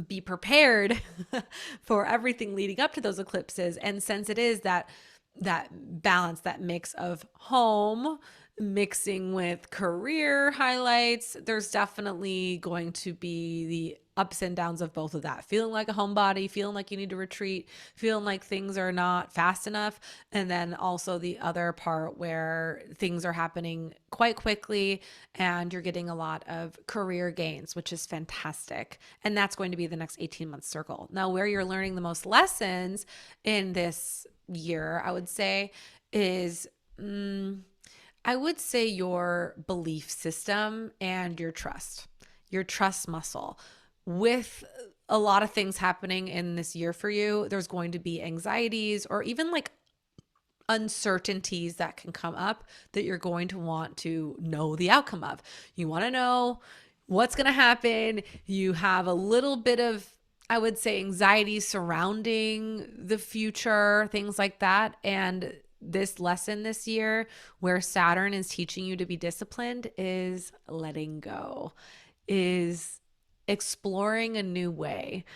be prepared for everything leading up to those eclipses. And since it is that balance, that mix of home mixing with career highlights, there's definitely going to be the ups and downs of both of that. Feeling like a homebody, feeling like you need to retreat, feeling like things are not fast enough. And then also the other part where things are happening quite quickly and you're getting a lot of career gains, which is fantastic. And that's going to be the next 18-month circle. Now, where you're learning the most lessons in this year, I would say, is your belief system and your trust muscle. With a lot of things happening in this year for you, there's going to be anxieties or even like uncertainties that can come up that you're going to want to know the outcome of. You want to know what's going to happen. You have a little bit of, I would say, anxiety surrounding the future, things like that. And this lesson this year where Saturn is teaching you to be disciplined is letting go, is exploring a new way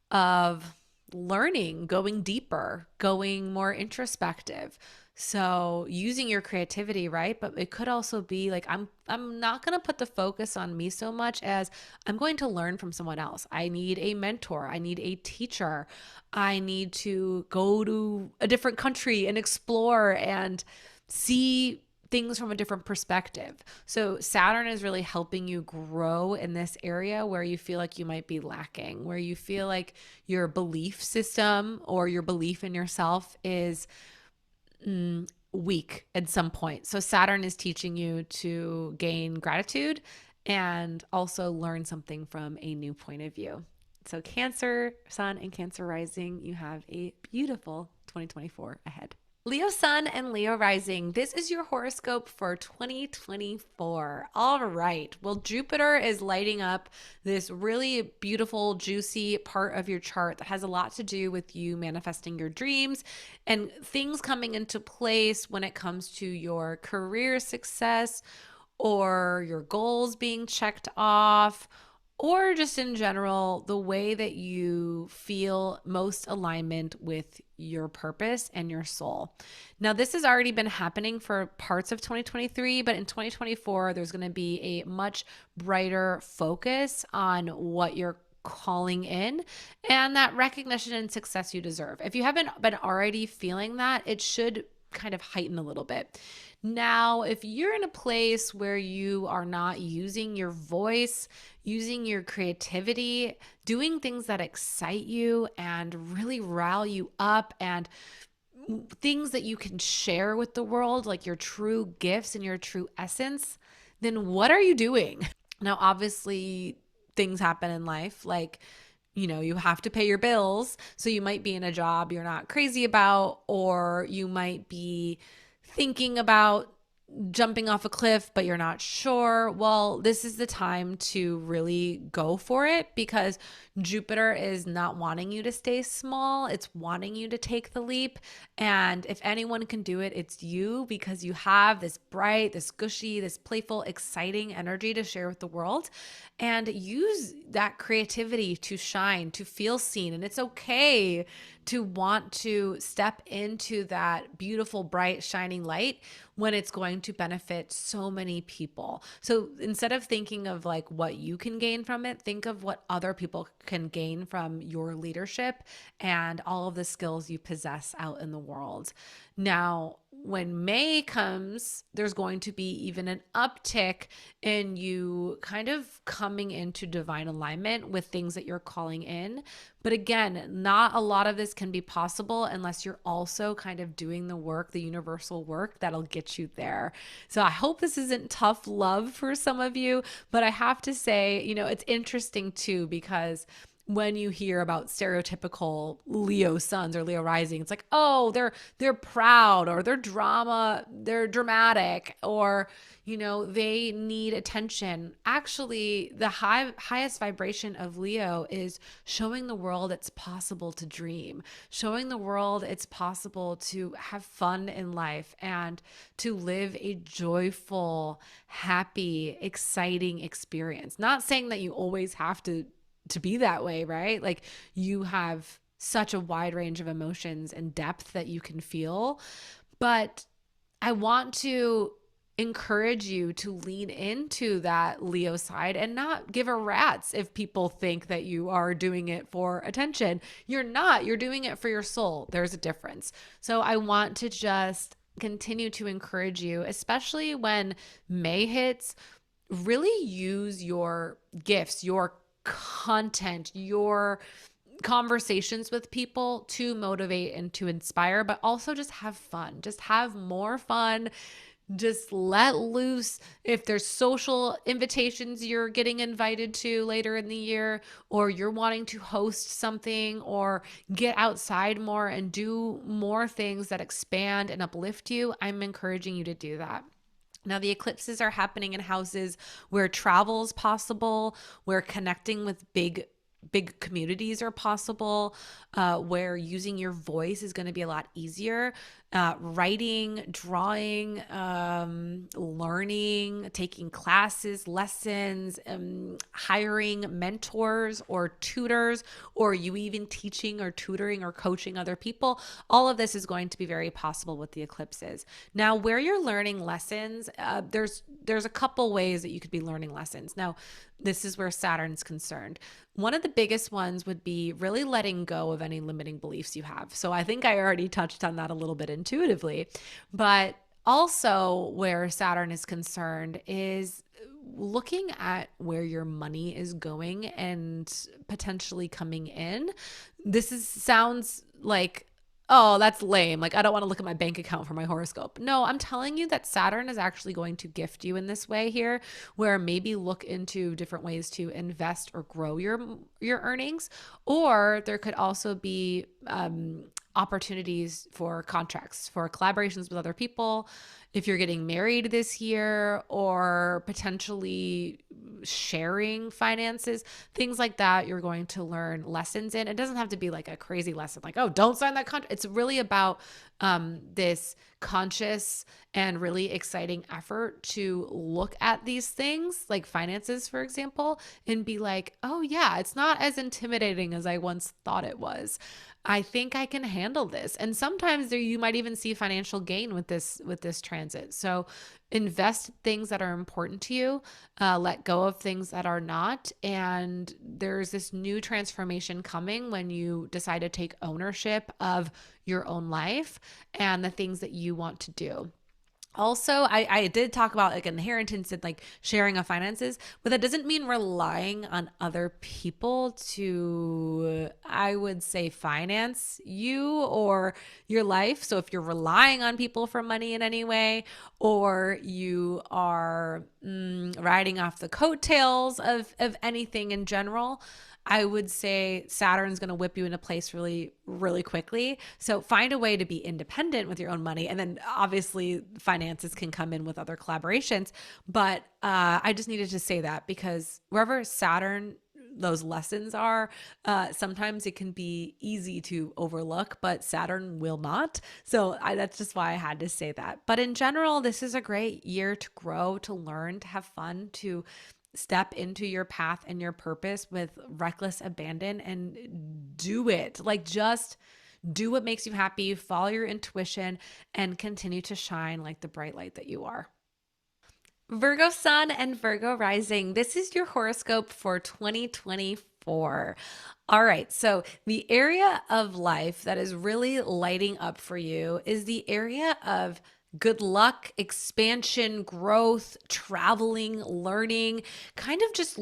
of learning, going deeper, going more introspective. So using your creativity, right? But it could also be like, I'm not going to put the focus on me so much as I'm going to learn from someone else. I need a mentor. I need a teacher. I need to go to a different country and explore and see things from a different perspective. So Saturn is really helping you grow in this area where you feel like you might be lacking, where you feel like your belief system or your belief in yourself is weak at some point. So Saturn is teaching you to gain gratitude and also learn something from a new point of view. So Cancer Sun and Cancer Rising, you have a beautiful 2024 ahead. Leo Sun and Leo Rising, this is your horoscope for 2024. All right. Well, Jupiter is lighting up this really beautiful, juicy part of your chart that has a lot to do with you manifesting your dreams and things coming into place when it comes to your career success or your goals being checked off, or just in general, the way that you feel most alignment with your purpose and your soul. Now, this has already been happening for parts of 2023, but in 2024, there's going to be a much brighter focus on what you're calling in and that recognition and success you deserve. If you haven't been already feeling that, it should kind of heighten a little bit. Now, if you're in a place where you are not using your voice, using your creativity, doing things that excite you and really rile you up, and things that you can share with the world, like your true gifts and your true essence, then what are you doing? Now, obviously, things happen in life, like, you have to pay your bills. So you might be in a job you're not crazy about, or you might be thinking about jumping off a cliff, but you're not sure. Well, this is the time to really go for it, because Jupiter is not wanting you to stay small. It's wanting you to take the leap. And if anyone can do it, it's you, because you have this bright, this gushy, this playful, exciting energy to share with the world, and use that creativity to shine, to feel seen. And it's okay to want to step into that beautiful, bright, shining light when it's going to benefit so many people. So instead of thinking of like what you can gain from it, think of what other people can gain from your leadership and all of the skills you possess out in the world. Now, when May comes, there's going to be even an uptick in you kind of coming into divine alignment with things that you're calling in. But again, not a lot of this can be possible unless you're also kind of doing the work, the universal work that'll get you there. So I hope this isn't tough love for some of you, but I have to say, it's interesting too, because when you hear about stereotypical Leo suns or Leo rising, it's like, oh, they're proud, or they're dramatic, or they need attention. Actually, the highest vibration of Leo is showing the world it's possible to dream, showing the world it's possible to have fun in life and to live a joyful, happy, exciting experience. Not saying that you always have to be that way, right? Like, you have such a wide range of emotions and depth that you can feel. But I want to encourage you to lean into that Leo side and not give a rat's if people think that you are doing it for attention. You're not. You're doing it for your soul. There's a difference. So I want to just continue to encourage you, especially when May hits. Really use your gifts, your content, your conversations with people to motivate and to inspire, but also just have fun. Just have more fun. Just let loose. If there's social invitations you're getting invited to later in the year, or you're wanting to host something or get outside more and do more things that expand and uplift you, I'm encouraging you to do that. Now, the eclipses are happening in houses where travel is possible, where connecting with big communities are possible, where using your voice is going to be a lot easier. Writing, drawing, learning, taking classes, lessons, hiring mentors or tutors, or you even teaching or tutoring or coaching other people. All of this is going to be very possible with the eclipses. Now, where you're learning lessons, there's a couple ways that you could be learning lessons. Now, this is where Saturn's concerned. One of the biggest ones would be really letting go of any limiting beliefs you have. So I think I already touched on that a little bit intuitively, but also where Saturn is concerned is looking at where your money is going and potentially coming in. Sounds like oh, that's lame. Like, I don't want to look at my bank account for my horoscope. No, I'm telling you that Saturn is actually going to gift you in this way here, where maybe look into different ways to invest or grow your earnings. Or there could also be opportunities for contracts, for collaborations with other people. If you're getting married this year, or potentially sharing finances, things like that, you're going to learn lessons in. It doesn't have to be like a crazy lesson, like, oh, don't sign that contract. It's really about this conscious and really exciting effort to look at these things, like finances, for example, and be like, oh, yeah, it's not as intimidating as I once thought it was. I think I can handle this. And sometimes there, you might even see financial gain with this transit. So invest things that are important to you, let go of things that are not. And there's this new transformation coming when you decide to take ownership of your own life and the things that you want to do. Also, I did talk about like inheritance and like sharing of finances, but that doesn't mean relying on other people to, I would say, finance you or your life. So if you're relying on people for money in any way, or you are riding off the coattails of anything in general, I would say Saturn's going to whip you into place really, really quickly. So find a way to be independent with your own money. And then obviously finances can come in with other collaborations. But I just needed to say that because wherever Saturn, those lessons are, sometimes it can be easy to overlook, but Saturn will not. So that's just why I had to say that. But in general, this is a great year to grow, to learn, to have fun, to step into your path and your purpose with reckless abandon and do it. Like, just do what makes you happy, follow your intuition, and continue to shine like the bright light that you are. Virgo sun and Virgo rising. This is your horoscope for 2024. All right. So the area of life that is really lighting up for you is the area of good luck, expansion, growth, traveling, learning, kind of just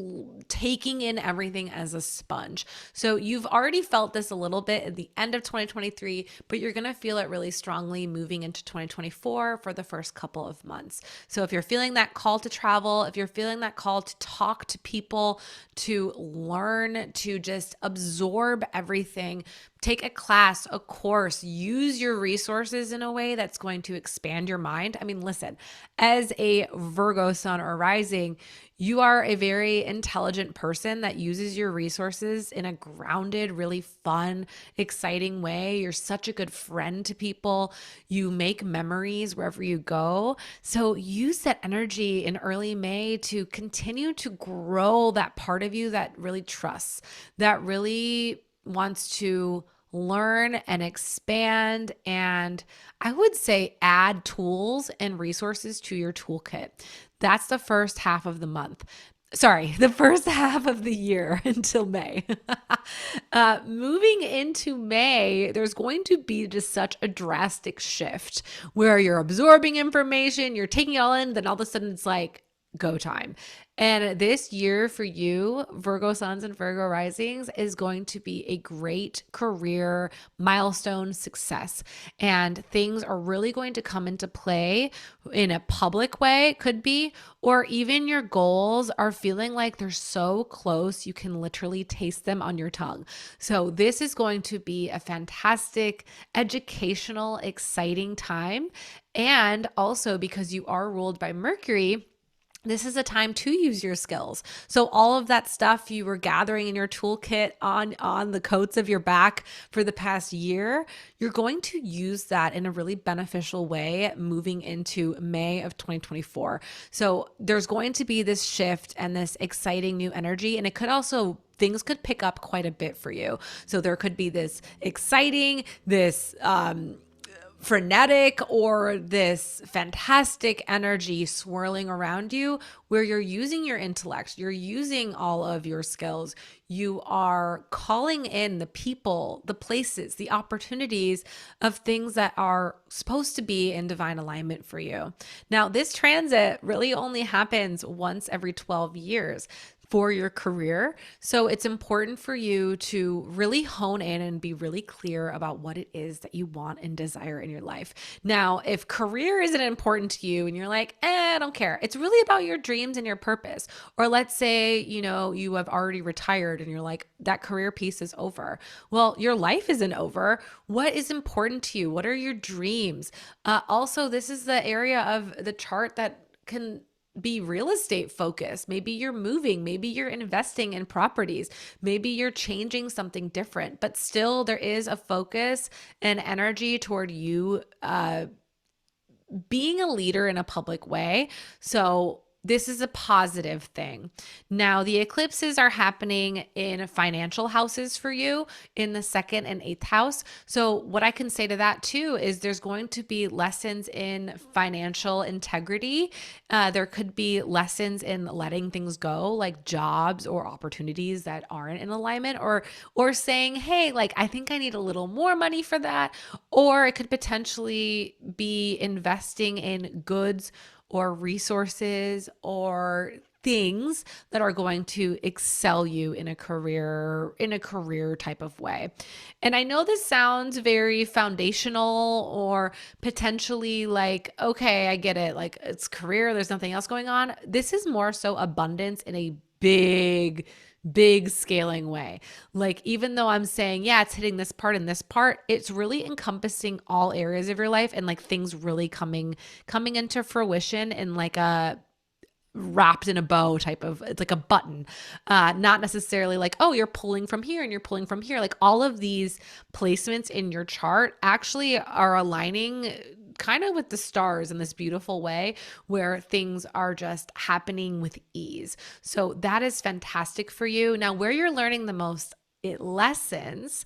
taking in everything as a sponge. So you've already felt this a little bit at the end of 2023, but you're going to feel it really strongly moving into 2024 for the first couple of months. So if you're feeling that call to travel, if you're feeling that call to talk to people, to learn, to just absorb everything, take a class, a course, use your resources in a way that's going to expand your mind. I mean, listen, as a Virgo sun or rising, you are a very intelligent person that uses your resources in a grounded, really fun, exciting way. You're such a good friend to people. You make memories wherever you go. So use that energy in early May to continue to grow that part of you that really trusts, that really wants to learn and expand, and I would say add tools and resources to your toolkit. That's the first half of the month. Sorry, the first half of the year until May. Moving into May, there's going to be just such a drastic shift where you're absorbing information, you're taking it all in, then all of a sudden it's like, go time. And this year for you, Virgo suns and Virgo risings, is going to be a great career milestone success. And things are really going to come into play in a public way, could be, or even your goals are feeling like they're so close, you can literally taste them on your tongue. So this is going to be a fantastic, educational, exciting time. And also because you are ruled by Mercury, this is a time to use your skills. So all of that stuff you were gathering in your toolkit on the coats of your back for the past year, you're going to use that in a really beneficial way moving into May of 2024. So there's going to be this shift and this exciting new energy, and it could also, things could pick up quite a bit for you. So there could be this exciting, this frenetic, or this fantastic energy swirling around you where you're using your intellect, you're using all of your skills, you are calling in the people, the places, the opportunities of things that are supposed to be in divine alignment for you. Now, this transit really only happens once every 12 years. for your career. So it's important for you to really hone in and be really clear about what it is that you want and desire in your life. Now, if career isn't important to you and you're like, I don't care, it's really about your dreams and your purpose. Or let's say, you have already retired and you're like, that career piece is over. Well, your life isn't over. What is important to you? What are your dreams? Also, this is the area of the chart that can be real estate focused. Maybe you're moving, maybe you're investing in properties, maybe you're changing something different, but still there is a focus and energy toward you being a leader in a public way. So this is a positive thing. Now, the eclipses are happening in financial houses for you in the 2nd and 8th house. So what I can say to that too is there's going to be lessons in financial integrity. There could be lessons in letting things go, like jobs or opportunities that aren't in alignment, or saying, hey, like, I think I need a little more money for that. Or it could potentially be investing in goods or resources or things that are going to excel you in a career type of way. And I know this sounds very foundational or potentially like, okay, I get it. Like, it's career, there's nothing else going on. This is more so abundance in a big scaling way. Like, even though I'm saying, yeah, it's hitting this part and this part, it's really encompassing all areas of your life and like things really coming into fruition in like a wrapped in a bow type of, it's like a button, not necessarily like, oh, you're pulling from here and you're pulling from here. Like, all of these placements in your chart actually are aligning kind of with the stars in this beautiful way where things are just happening with ease. So that is fantastic for you. Now, where you're learning the most lessons,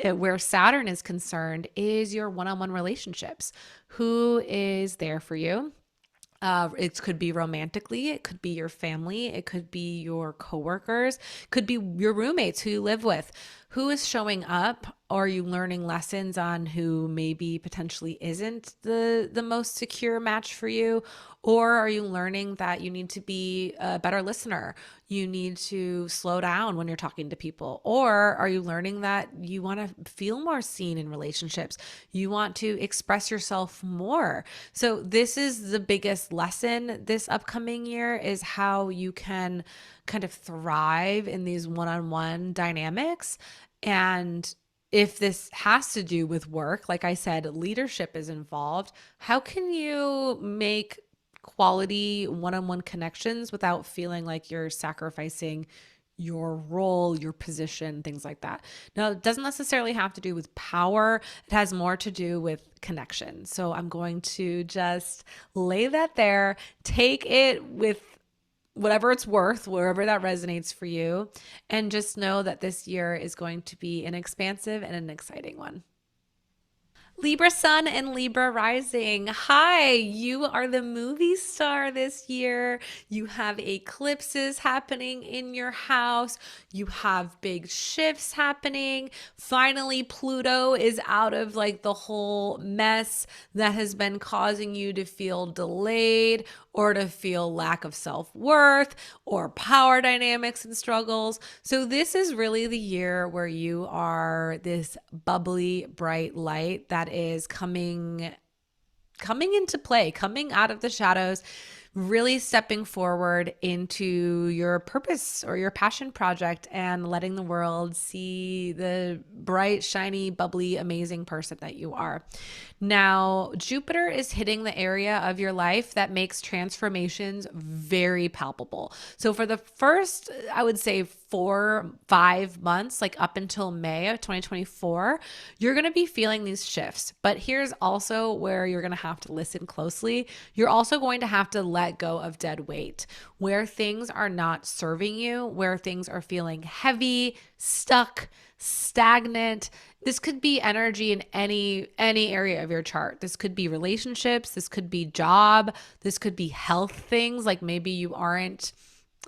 where Saturn is concerned, is your one-on-one relationships. Who is there for you? It could be romantically, it could be your family, it could be your coworkers, could be your roommates who you live with. Who is showing up? Are you learning lessons on who maybe potentially isn't the most secure match for you? Or are you learning that you need to be a better listener? You need to slow down when you're talking to people? Or are you learning that you want to feel more seen in relationships? You want to express yourself more. So this is the biggest lesson this upcoming year, is how you can kind of thrive in these one-on-one dynamics. And if this has to do with work, like I said, leadership is involved. How can you make quality one-on-one connections without feeling like you're sacrificing your role, your position, things like that? Now, it doesn't necessarily have to do with power. It has more to do with connection. So I'm going to just lay that there, take it with whatever it's worth, wherever that resonates for you, and just know that this year is going to be an expansive and an exciting one. Libra Sun and Libra Rising. Hi, you are the movie star this year. You have eclipses happening in your house. You have big shifts happening. Finally, Pluto is out of like the whole mess that has been causing you to feel delayed or to feel lack of self-worth or power dynamics and struggles. So this is really the year where you are this bubbly, bright light that is coming into play, coming out of the shadows, really stepping forward into your purpose or your passion project and letting the world see the bright, shiny, bubbly, amazing person that you are. Now, Jupiter is hitting the area of your life that makes transformations very palpable. So for the first, I would say 4-5 months, like up until May of 2024, you're going to be feeling these shifts. But here's also where you're going to have to listen closely. You're also going to have to let go of dead weight, where things are not serving you, where things are feeling heavy, stuck, stagnant. This could be energy in any area of your chart. This could be relationships, this could be job, this could be health things, like maybe you aren't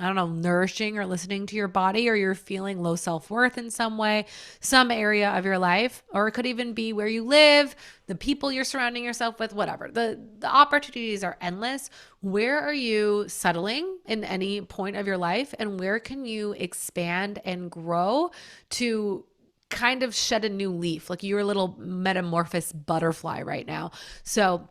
I don't know, nourishing or listening to your body, or you're feeling low self-worth in some way, some area of your life, or it could even be where you live, the people you're surrounding yourself with, whatever. The opportunities are endless. Where are you settling in any point of your life, and where can you expand and grow to kind of shed a new leaf? Like you're a little metamorphosed butterfly right now. So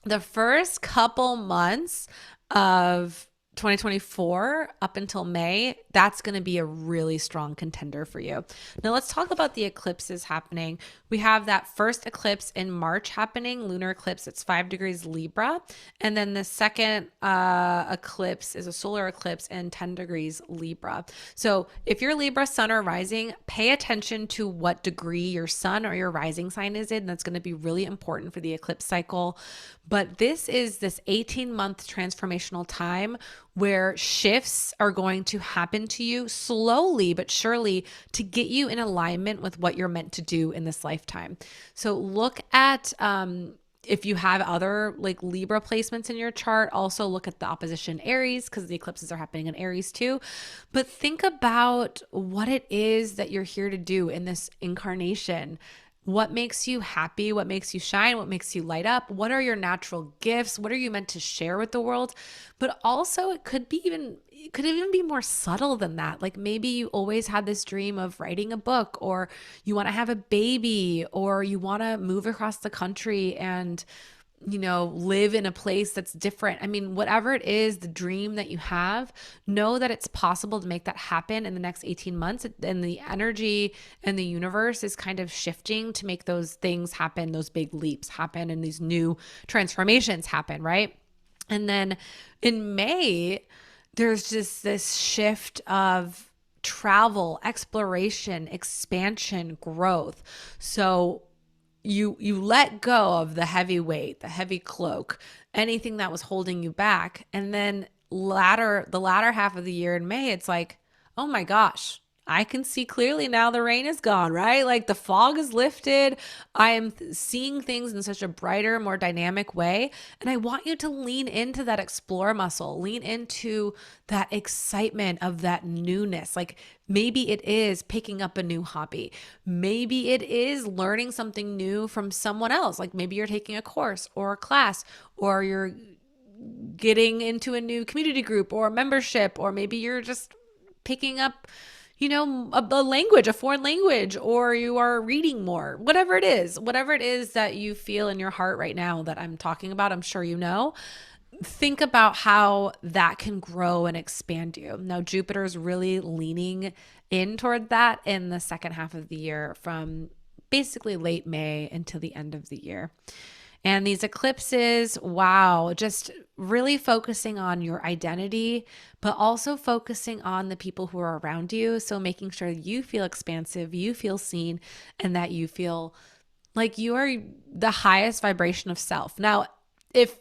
the first couple months of 2024 up until May, that's going to be a really strong contender for you. Now let's talk about the eclipses happening. We have that first eclipse in March happening, lunar eclipse. It's 5 degrees Libra. And then the second eclipse is a solar eclipse in 10 degrees Libra. So if you're Libra sun or rising, pay attention to what degree your sun or your rising sign is in. That's going to be really important for the eclipse cycle. But this 18-month transformational time where shifts are going to happen to you slowly but surely to get you in alignment with what you're meant to do in this lifetime. So look at if you have other like Libra placements in your chart, also look at the opposition Aries, because the eclipses are happening in Aries too. But think about what it is that you're here to do in this incarnation. What makes you happy? What makes you shine? What makes you light up? What are your natural gifts? What are you meant to share with the world? But also it could even be more subtle than that. Like maybe you always had this dream of writing a book, or you want to have a baby, or you want to move across the country and live in a place that's different. I mean, whatever it is, the dream that you have, know that it's possible to make that happen in the next 18 months. And the energy and the universe is kind of shifting to make those things happen, those big leaps happen, and these new transformations happen, right? And then in May, there's just this shift of travel, exploration, expansion, growth. So you let go of the heavy weight, the heavy cloak, anything that was holding you back. And then the latter half of the year in May, it's like, oh my gosh, I can see clearly now the rain is gone, right? Like the fog is lifted. I am seeing things in such a brighter, more dynamic way. And I want you to lean into that explore muscle, lean into that excitement of that newness. Like maybe it is picking up a new hobby. Maybe it is learning something new from someone else. Like maybe you're taking a course or a class, or you're getting into a new community group or a membership, or maybe you're just picking up a language, a foreign language, or you are reading more, whatever it is that you feel in your heart right now that I'm talking about, I'm sure think about how that can grow and expand you. Now, Jupiter is really leaning in toward that in the second half of the year, from basically late May until the end of the year. And these eclipses, wow, just really focusing on your identity, but also focusing on the people who are around you. So making sure you feel expansive, you feel seen, and that you feel like you are the highest vibration of self. Now, if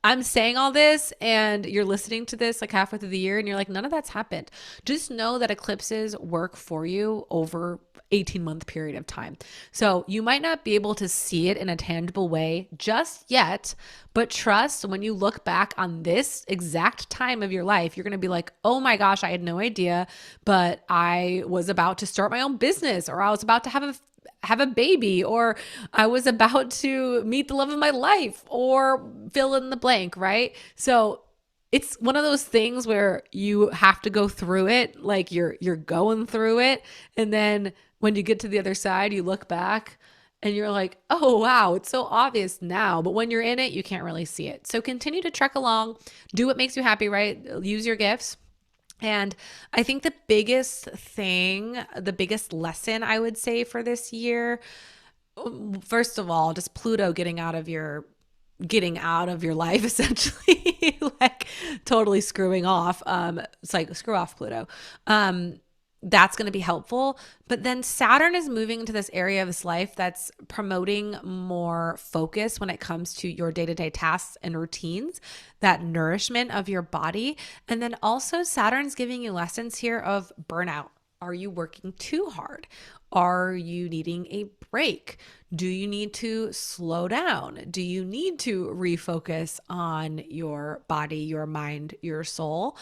I'm saying all this and you're listening to this like halfway through the year and you're like, none of that's happened, just know that eclipses work for you over 18-month period of time. So you might not be able to see it in a tangible way just yet, but trust, when you look back on this exact time of your life, you're going to be like, oh my gosh, I had no idea, but I was about to start my own business, or I was about to have a baby, or I was about to meet the love of my life, or fill in the blank, right? So it's one of those things where you have to go through it, like you're going through it. And then when you get to the other side, you look back and you're like, oh, wow, it's so obvious now. But when you're in it, you can't really see it. So continue to trek along, do what makes you happy, right? Use your gifts. And I think the biggest lesson I would say for this year, first of all, just Pluto getting out of your life, essentially, like totally screwing off. It's like, screw off, Pluto. That's going to be helpful. But then Saturn is moving into this area of his life that's promoting more focus when it comes to your day-to-day tasks and routines, that nourishment of your body. And then also Saturn's giving you lessons here of burnout. Are you working too hard? Are you needing a break? Do you need to slow down? Do you need to refocus on your body, your mind, your soul?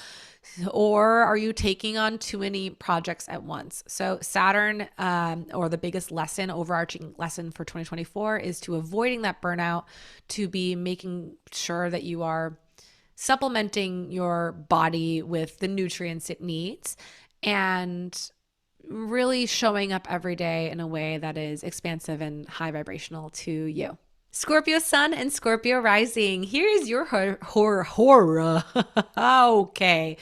Or are you taking on too many projects at once? So Saturn, or the biggest lesson, overarching lesson for 2024 is to avoiding that burnout, to be making sure that you are supplementing your body with the nutrients it needs, and really showing up every day in a way that is expansive and high vibrational to you. Scorpio sun and Scorpio rising. Here's your horror. Okay.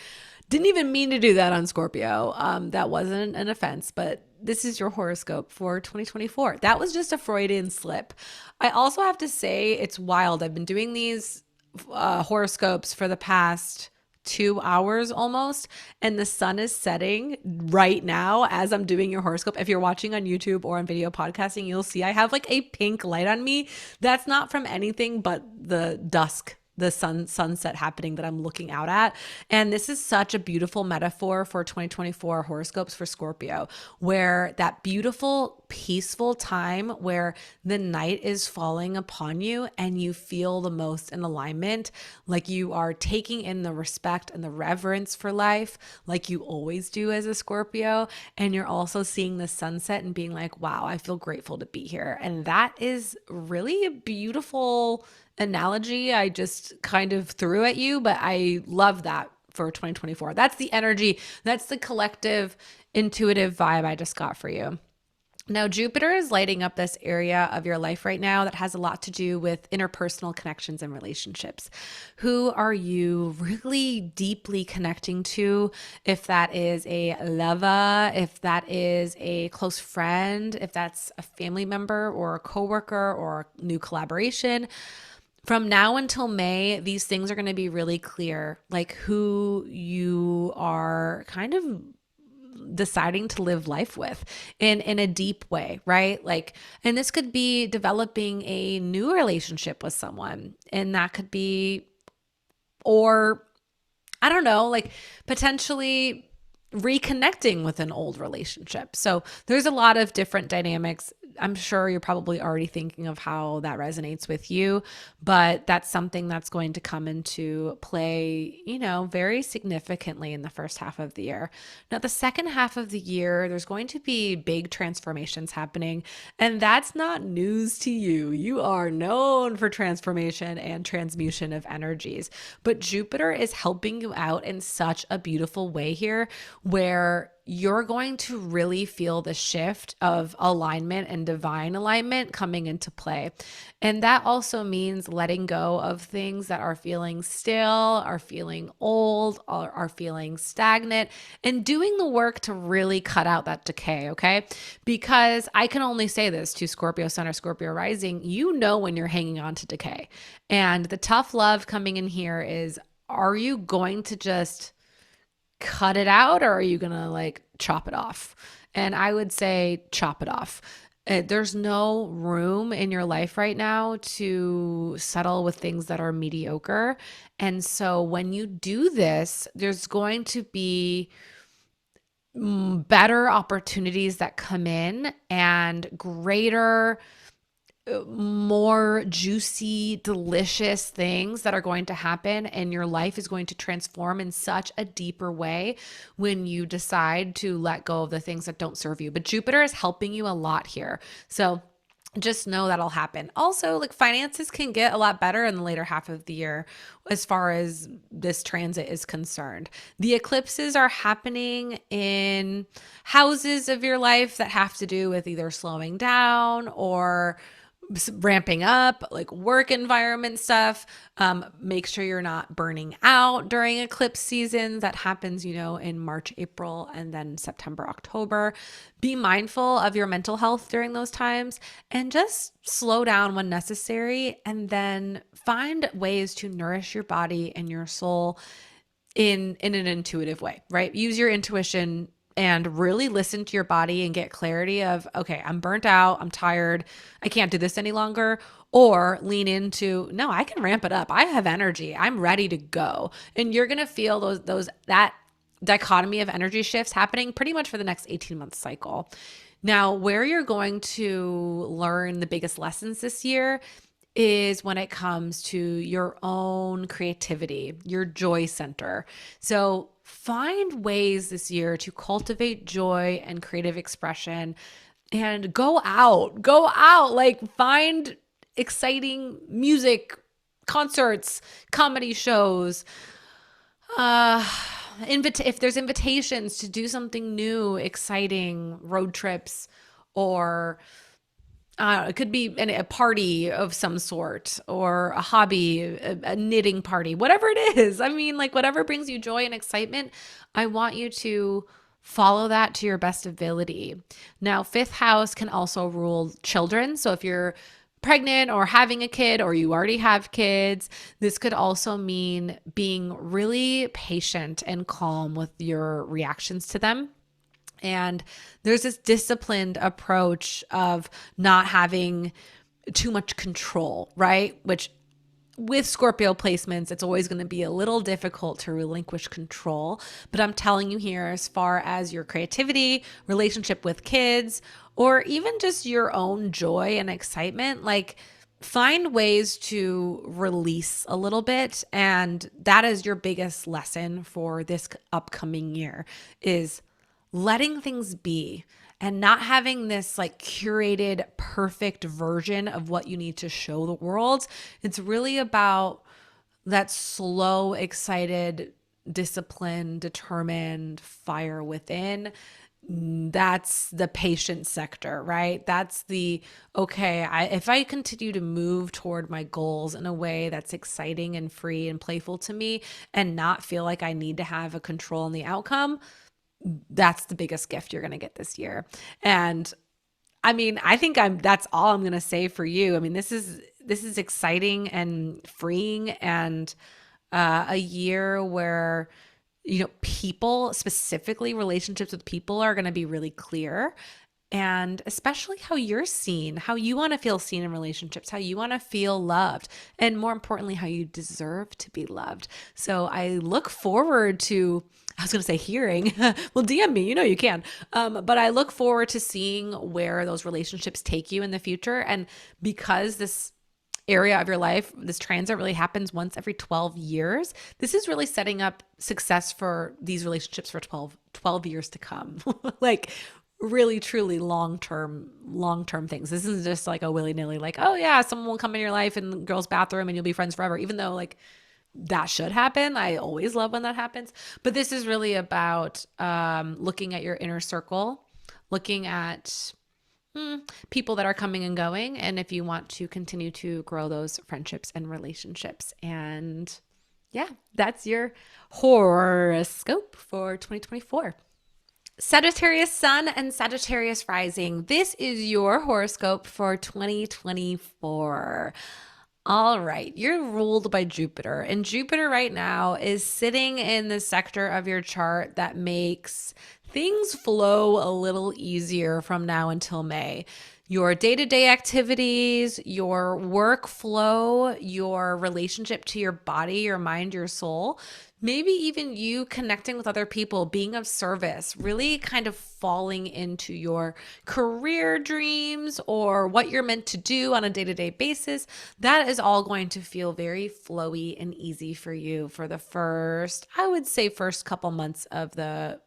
Didn't even mean to do that on Scorpio. That wasn't an offense, but this is your horoscope for 2024. That was just a Freudian slip. I also have to say it's wild. I've been doing these horoscopes for the past 2 hours almost, and the sun is setting right now as I'm doing your horoscope. If you're watching on YouTube or on video podcasting, you'll see I have like a pink light on me. That's not from anything but the dusk, the sunset happening that I'm looking out at. And this is such a beautiful metaphor for 2024 horoscopes for Scorpio, where that beautiful, peaceful time where the night is falling upon you and you feel the most in alignment, like you are taking in the respect and the reverence for life, like you always do as a Scorpio. And you're also seeing the sunset and being like, wow, I feel grateful to be here. And that is really a beautiful analogy I just kind of threw at you, but I love that for 2024. That's the energy. That's the collective intuitive vibe I just got for you. Now, Jupiter is lighting up this area of your life right now that has a lot to do with interpersonal connections and relationships. Who are you really deeply connecting to? If that is a lover, if that is a close friend, if that's a family member or a coworker or a new collaboration. From now until May, these things are going to be really clear, like who you are kind of deciding to live life with in a deep way, right? Like, and this could be developing a new relationship with someone, and that could be, or I don't know, like potentially reconnecting with an old relationship. So there's a lot of different dynamics. I'm sure you're probably already thinking of how that resonates with you, but that's something that's going to come into play, very significantly in the first half of the year. Now, the second half of the year, there's going to be big transformations happening, and that's not news to you. You are known for transformation and transmutation of energies, but Jupiter is helping you out in such a beautiful way here, where you're going to really feel the shift of alignment and divine alignment coming into play. And that also means letting go of things that are feeling still, are feeling old, or are feeling stagnant, and doing the work to really cut out that decay, okay? Because I can only say this to Scorpio Sun or Scorpio Rising, when you're hanging on to decay. And the tough love coming in here is, are you going to just cut it out, or are you going to like chop it off? And I would say chop it off. There's no room in your life right now to settle with things that are mediocre. And so when you do this, there's going to be better opportunities that come in, and greater, more juicy, delicious things that are going to happen, and your life is going to transform in such a deeper way when you decide to let go of the things that don't serve you. But Jupiter is helping you a lot here. So just know that'll happen. Also, like, finances can get a lot better in the later half of the year as far as this transit is concerned. The eclipses are happening in houses of your life that have to do with either slowing down or ramping up, like work environment stuff. Make sure you're not burning out during eclipse seasons. That happens, in March, April, and then September, October. Be mindful of your mental health during those times, and just slow down when necessary, and then find ways to nourish your body and your soul in an intuitive way, right? Use your intuition and really listen to your body and get clarity of, okay, I'm burnt out, I'm tired, I can't do this any longer. Or lean into, no, I can ramp it up. I have energy. I'm ready to go. And you're going to feel that dichotomy of energy shifts happening pretty much for the next 18-month cycle. Now, where you're going to learn the biggest lessons this year is when it comes to your own creativity, your joy center. So find ways this year to cultivate joy and creative expression and go out, like find exciting music, concerts, comedy shows, uh, if there's invitations to do something new, exciting, road trips, or it could be a party of some sort or a hobby, a knitting party, whatever it is. I mean, like whatever brings you joy and excitement, I want you to follow that to your best ability. Now, fifth house can also rule children. So if you're pregnant or having a kid or you already have kids, this could also mean being really patient and calm with your reactions to them. And there's this disciplined approach of not having too much control, right? Which with Scorpio placements, it's always going to be a little difficult to relinquish control. But I'm telling you here, as far as your creativity, relationship with kids, or even just your own joy and excitement, like find ways to release a little bit. And that is your biggest lesson for this upcoming year is letting things be and not having this like curated perfect version of what you need to show the world. It's really about that slow, excited, disciplined, determined fire within. That's the patient sector, right? That's the, okay, if I continue to move toward my goals in a way that's exciting and free and playful to me and not feel like I need to have a control on the outcome, that's the biggest gift you're going to get this year. And I mean, I think that's all I'm going to say for you. I mean, this is exciting and freeing and a year where, you know, people, specifically relationships with people, are going to be really clear. And especially how you're seen, how you want to feel seen in relationships, how you want to feel loved, and more importantly, how you deserve to be loved. So I look forward to, I was going to say hearing, well, DM me, you know, you can. But I look forward to seeing where those relationships take you in the future. And because this area of your life, this transit really happens once every 12 years, this is really setting up success for these relationships for 12 years to come. Like really, truly long-term things. This isn't just like a willy-nilly, like, oh yeah, someone will come in your life in the girl's bathroom and you'll be friends forever, even though like that should happen. I always love when that happens. But this is really about looking at your inner circle, looking at people that are coming and going, and if you want to continue to grow those friendships and relationships. And yeah, that's your horoscope for 2024. Sagittarius Sun and Sagittarius Rising. This is your horoscope for 2024. All right, you're ruled by Jupiter, and Jupiter right now is sitting in the sector of your chart that makes things flow a little easier from now until May. Your day-to-day activities, your workflow, your relationship to your body, your mind, your soul, maybe even you connecting with other people, being of service, really kind of falling into your career dreams or what you're meant to do on a day-to-day basis. That is all going to feel very flowy and easy for you for the first couple months of the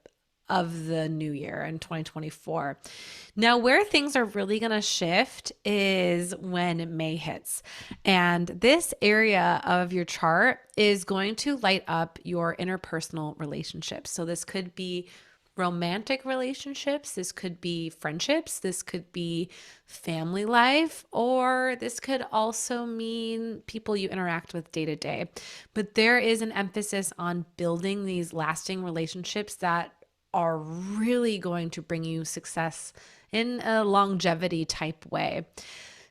new year in 2024. Now, where things are really going to shift is when May hits. And this area of your chart is going to light up your interpersonal relationships. So this could be romantic relationships, this could be friendships, this could be family life, or this could also mean people you interact with day to day. But there is an emphasis on building these lasting relationships that are really going to bring you success in a longevity type way.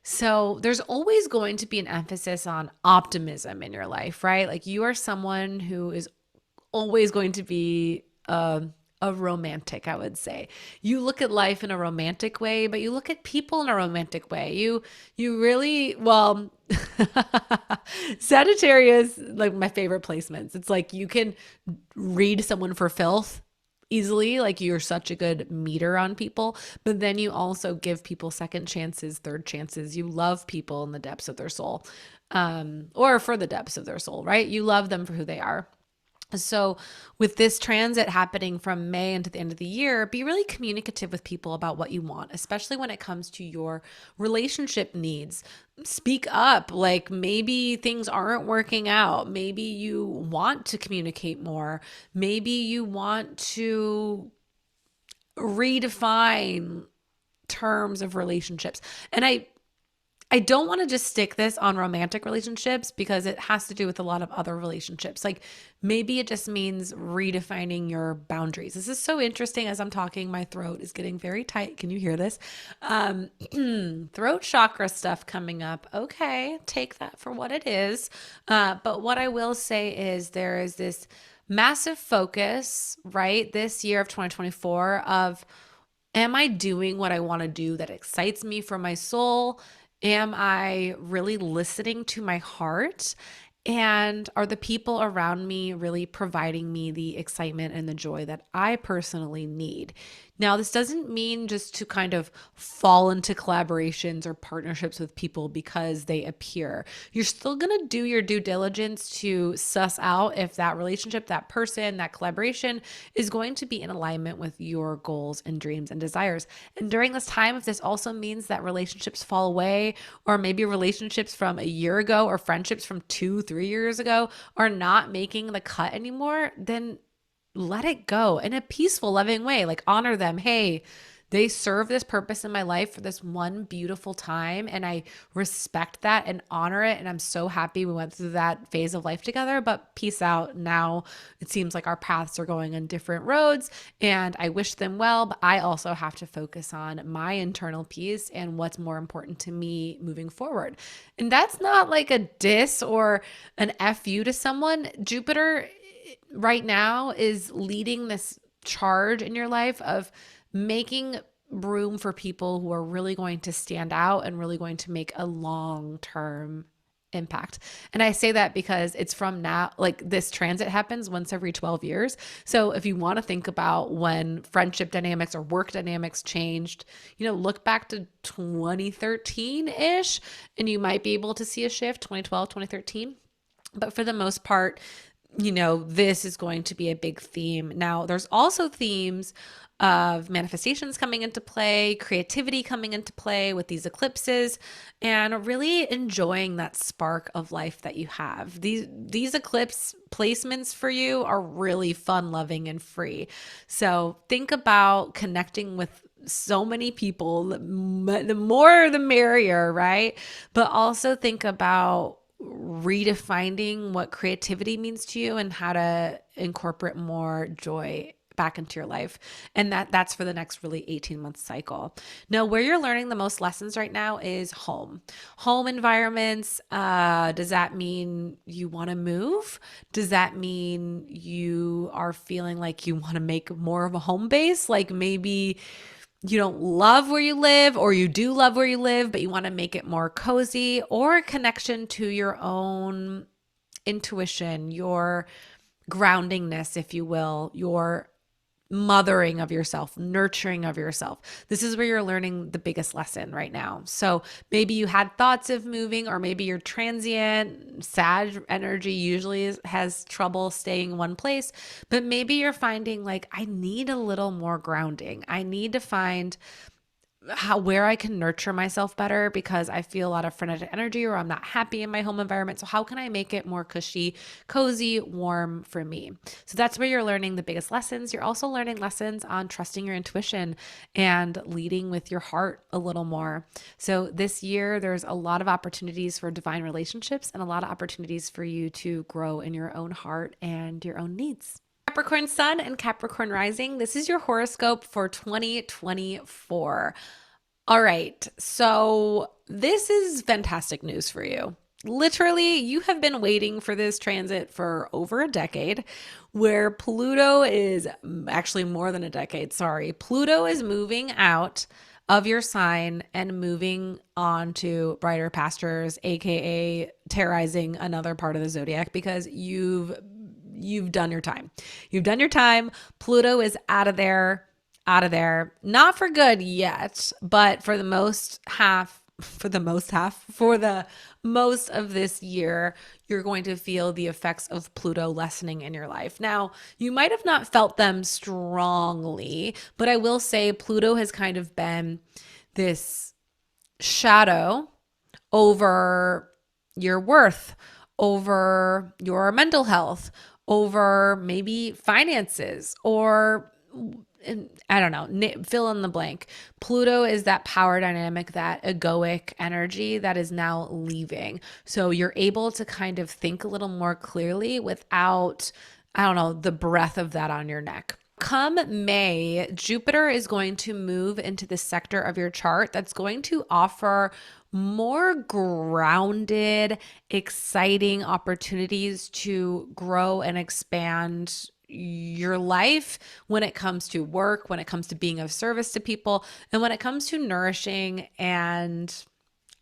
So there's always going to be an emphasis on optimism in your life, right? Like you are someone who is always going to be a romantic, I would say. You look at life in a romantic way, but you look at people in a romantic way. You really, well, Sagittarius, like my favorite placements. It's like you can read someone for filth easily. Like you're such a good meter on people, but then you also give people second chances, third chances. You love people in the depths of their soul, or for the depths of their soul, right? You love them for who they are. So with this transit happening from May into the end of the year, be really communicative with people about what you want, especially when it comes to your relationship needs. Speak up. Like maybe things aren't working out. Maybe you want to communicate more. Maybe you want to redefine terms of relationships. And I don't want to just stick this on romantic relationships because it has to do with a lot of other relationships. Like maybe it just means redefining your boundaries. This is so interesting. As I'm talking, my throat is getting very tight. Can you hear this? Throat chakra stuff coming up. Okay, take that for what it is. But what I will say is there is this massive focus, right, this year of 2024 of, am I doing what I want to do that excites me for my soul? Am I really listening to my heart? And are the people around me really providing me the excitement and the joy that I personally need? Now, this doesn't mean just to kind of fall into collaborations or partnerships with people because they appear. You're still going to do your due diligence to suss out if that relationship, that person, that collaboration is going to be in alignment with your goals and dreams and desires. And during this time, if this also means that relationships fall away, or maybe relationships from a year ago or friendships from 2-3 years ago are not making the cut anymore, then let it go in a peaceful, loving way. Like honor them. Hey, they serve this purpose in my life for this one beautiful time. And I respect that and honor it. And I'm so happy we went through that phase of life together, but peace out. Now it seems like our paths are going on different roads and I wish them well, but I also have to focus on my internal peace and what's more important to me moving forward. And that's not like a diss or an FU to someone. Jupiter right now is leading this charge in your life of making room for people who are really going to stand out and really going to make a long-term impact. And I say that because it's from now, like this transit happens once every 12 years. So if you want to think about when friendship dynamics or work dynamics changed, look back to 2013-ish, and you might be able to see a shift, 2012, 2013. But for the most part, this is going to be a big theme. Now, there's also themes of manifestations coming into play, creativity coming into play with these eclipses, and really enjoying that spark of life that you have. These eclipse placements for you are really fun, loving, and free. So think about connecting with so many people. The more the merrier, right? But also think about redefining what creativity means to you and how to incorporate more joy back into your life. And that's for the next really 18-month cycle. Now, where you're learning the most lessons right now is home environments. Does that mean you want to move? Does that mean you are feeling like you want to make more of a home base? Like maybe you don't love where you live, or you do love where you live, but you want to make it more cozy, or a connection to your own intuition, your groundingness, if you will, your mothering of yourself, nurturing of yourself. This is where you're learning the biggest lesson right now. So maybe you had thoughts of moving, or maybe you're transient. Sag energy usually has trouble staying in one place, but maybe you're finding like, I need a little more grounding. I need to find where I can nurture myself better because I feel a lot of frenetic energy, or I'm not happy in my home environment. So how can I make it more cushy, cozy, warm for me? So that's where you're learning the biggest lessons. You're also learning lessons on trusting your intuition and leading with your heart a little more. So this year, there's a lot of opportunities for divine relationships and a lot of opportunities for you to grow in your own heart and your own needs. Capricorn Sun and Capricorn Rising, this is your horoscope for 2024. All right, so this is fantastic news for you. Literally, you have been waiting for this transit for over a decade, where Pluto is actually more than a decade, sorry. Pluto is moving out of your sign and moving on to brighter pastures, aka terrorizing another part of the zodiac, because you've done your time. You've done your time. Pluto is out of there, not for good yet, but for the most of this year, you're going to feel the effects of Pluto lessening in your life. Now, you might have not felt them strongly, but I will say Pluto has kind of been this shadow over your worth, over your mental health, over maybe finances, or I don't know, fill in the blank. Pluto is that power dynamic, that egoic energy that is now leaving. So you're able to kind of think a little more clearly without, I don't know, the breath of that on your neck. Come May, Jupiter is going to move into the sector of your chart that's going to offer more grounded, exciting opportunities to grow and expand your life when it comes to work, when it comes to being of service to people, and when it comes to nourishing and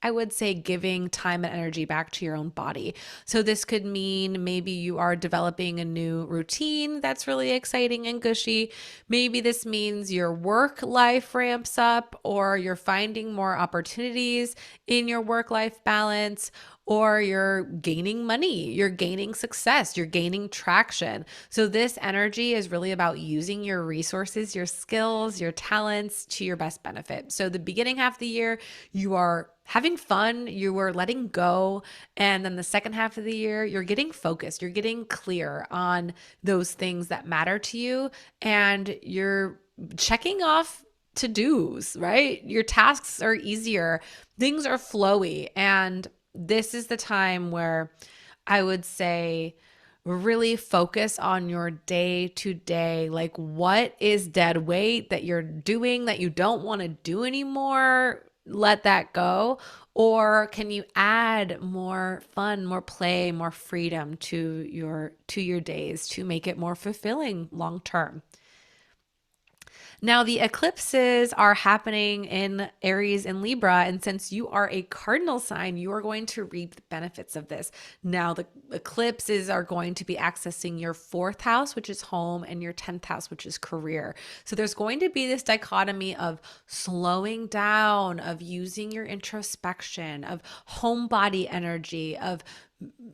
I would say giving time and energy back to your own body. So this could mean maybe you are developing a new routine that's really exciting and gushy. Maybe this means your work life ramps up, or you're finding more opportunities in your work-life balance, or you're gaining money, you're gaining success, you're gaining traction. So this energy is really about using your resources, your skills, your talents to your best benefit. So the beginning half of the year, you are having fun, you are letting go. And then the second half of the year, you're getting focused, you're getting clear on those things that matter to you, and you're checking off to-dos, right? Your tasks are easier, things are flowy, and this is the time where I would say really focus on your day to day. Like, what is dead weight that you're doing that you don't want to do anymore? Let that go. Or can you add more fun, more play, more freedom to your days to make it more fulfilling long term? Now, the eclipses are happening in Aries and Libra, and since you are a cardinal sign, you are going to reap the benefits of this. Now, the eclipses are going to be accessing your 4th house, which is home, and your 10th house, which is career. So there's going to be this dichotomy of slowing down, of using your introspection, of homebody energy, of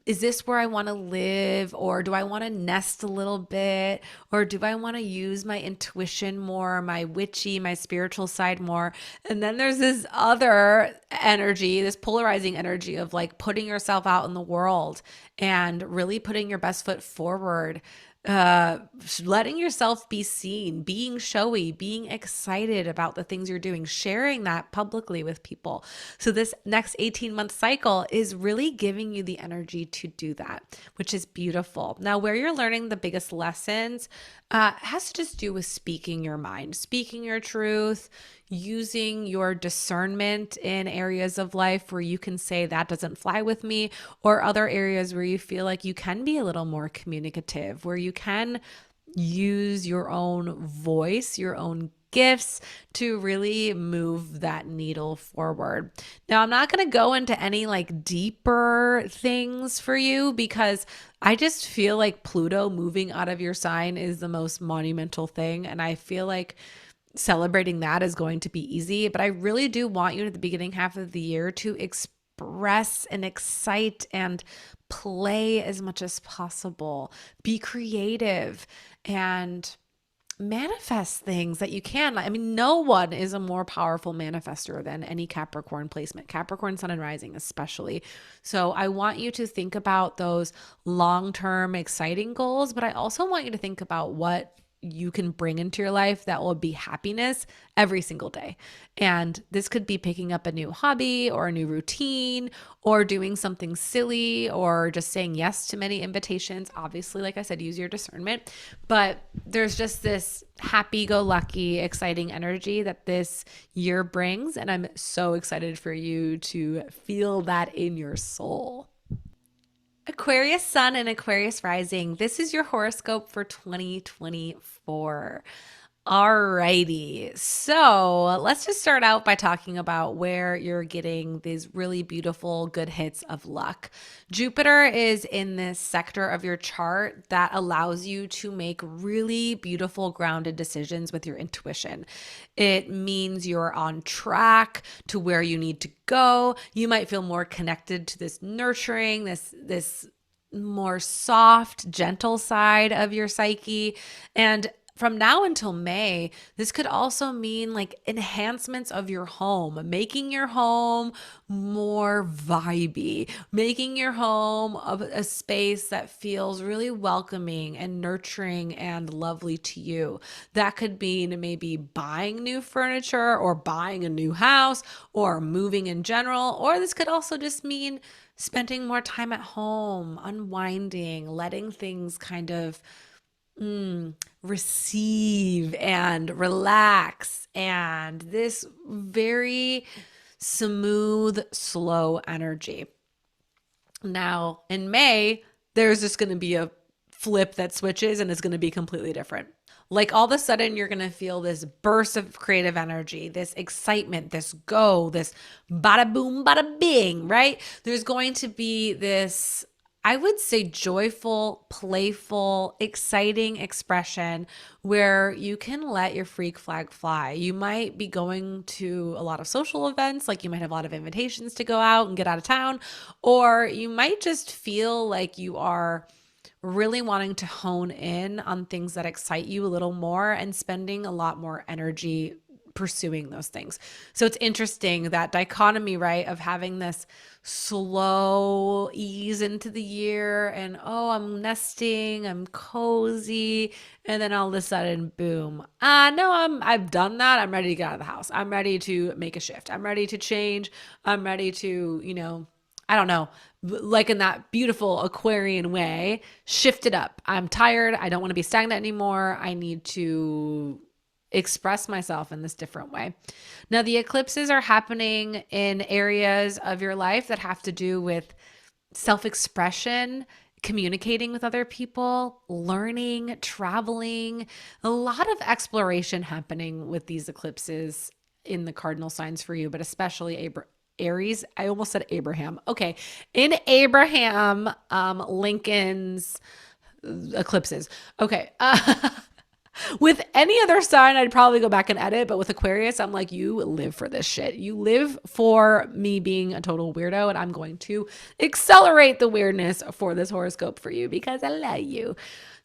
is this where I want to live, or do I want to nest a little bit, or do I want to use my intuition more, my witchy, my spiritual side more? And then there's this other energy, this polarizing energy of like putting yourself out in the world and really putting your best foot forward, letting yourself be seen, being showy, being excited about the things you're doing, sharing that publicly with people. So this next 18-month cycle is really giving you the energy to do that, which is beautiful. Now, where you're learning the biggest lessons has to just do with speaking your mind, speaking your truth, using your discernment in areas of life where you can say that doesn't fly with me, or other areas where you feel like you can be a little more communicative, where you can use your own voice, your own gifts to really move that needle forward. Now, I'm not going to go into any like deeper things for you because I just feel like Pluto moving out of your sign is the most monumental thing. And I feel like celebrating that is going to be easy, but I really do want you at the beginning half of the year to express and excite and play as much as possible. Be creative and manifest things that you can. I mean, no one is a more powerful manifester than any Capricorn placement, Capricorn Sun and Rising especially. So I want you to think about those long-term exciting goals, but I also want you to think about what you can bring into your life that will be happiness every single day. And this could be picking up a new hobby or a new routine, or doing something silly, or just saying yes to many invitations. Obviously, like I said, use your discernment, but there's just this happy-go-lucky, exciting energy that this year brings. And I'm so excited for you to feel that in your soul. Aquarius Sun and Aquarius Rising, this is your horoscope for 2024. Alrighty, so let's just start out by talking about where you're getting these really beautiful good hits of luck. Jupiter is in this sector of your chart that allows you to make really beautiful grounded decisions with your intuition. It means you're on track to where you need to go. You might feel more connected to this nurturing, this more soft, gentle side of your psyche. And from now until May, this could also mean like enhancements of your home, making your home more vibey, making your home a space that feels really welcoming and nurturing and lovely to you. That could mean maybe buying new furniture or buying a new house or moving in general, or this could also just mean spending more time at home, unwinding, letting things kind of receive and relax, and this very smooth, slow energy. Now, in May, there's just going to be a flip that switches and it's going to be completely different. Like all of a sudden, you're going to feel this burst of creative energy, this excitement, this go, this bada boom, bada bing, right? There's going to be this, I would say, joyful, playful, exciting expression where you can let your freak flag fly. You might be going to a lot of social events, like you might have a lot of invitations to go out and get out of town, or you might just feel like you are really wanting to hone in on things that excite you a little more and spending a lot more energy pursuing those things. So it's interesting, that dichotomy, right, of having this slow ease into the year and, oh, I'm nesting, I'm cozy, and then all of a sudden, boom. No, I've done that. I'm ready to get out of the house. I'm ready to make a shift. I'm ready to change. I'm ready to, I don't know, like in that beautiful Aquarian way, shift it up. I'm tired. I don't want to be stagnant anymore. I need to express myself in this different way. Now, the eclipses are happening in areas of your life that have to do with self-expression, communicating with other people, learning, traveling, a lot of exploration happening with these eclipses in the cardinal signs for you, but especially Aries. I almost said Abraham. Okay. In Abraham, Lincoln's eclipses. Okay. With any other sign, I'd probably go back and edit, but with Aquarius, I'm like, you live for this shit. You live for me being a total weirdo, and I'm going to accelerate the weirdness for this horoscope for you because I love you.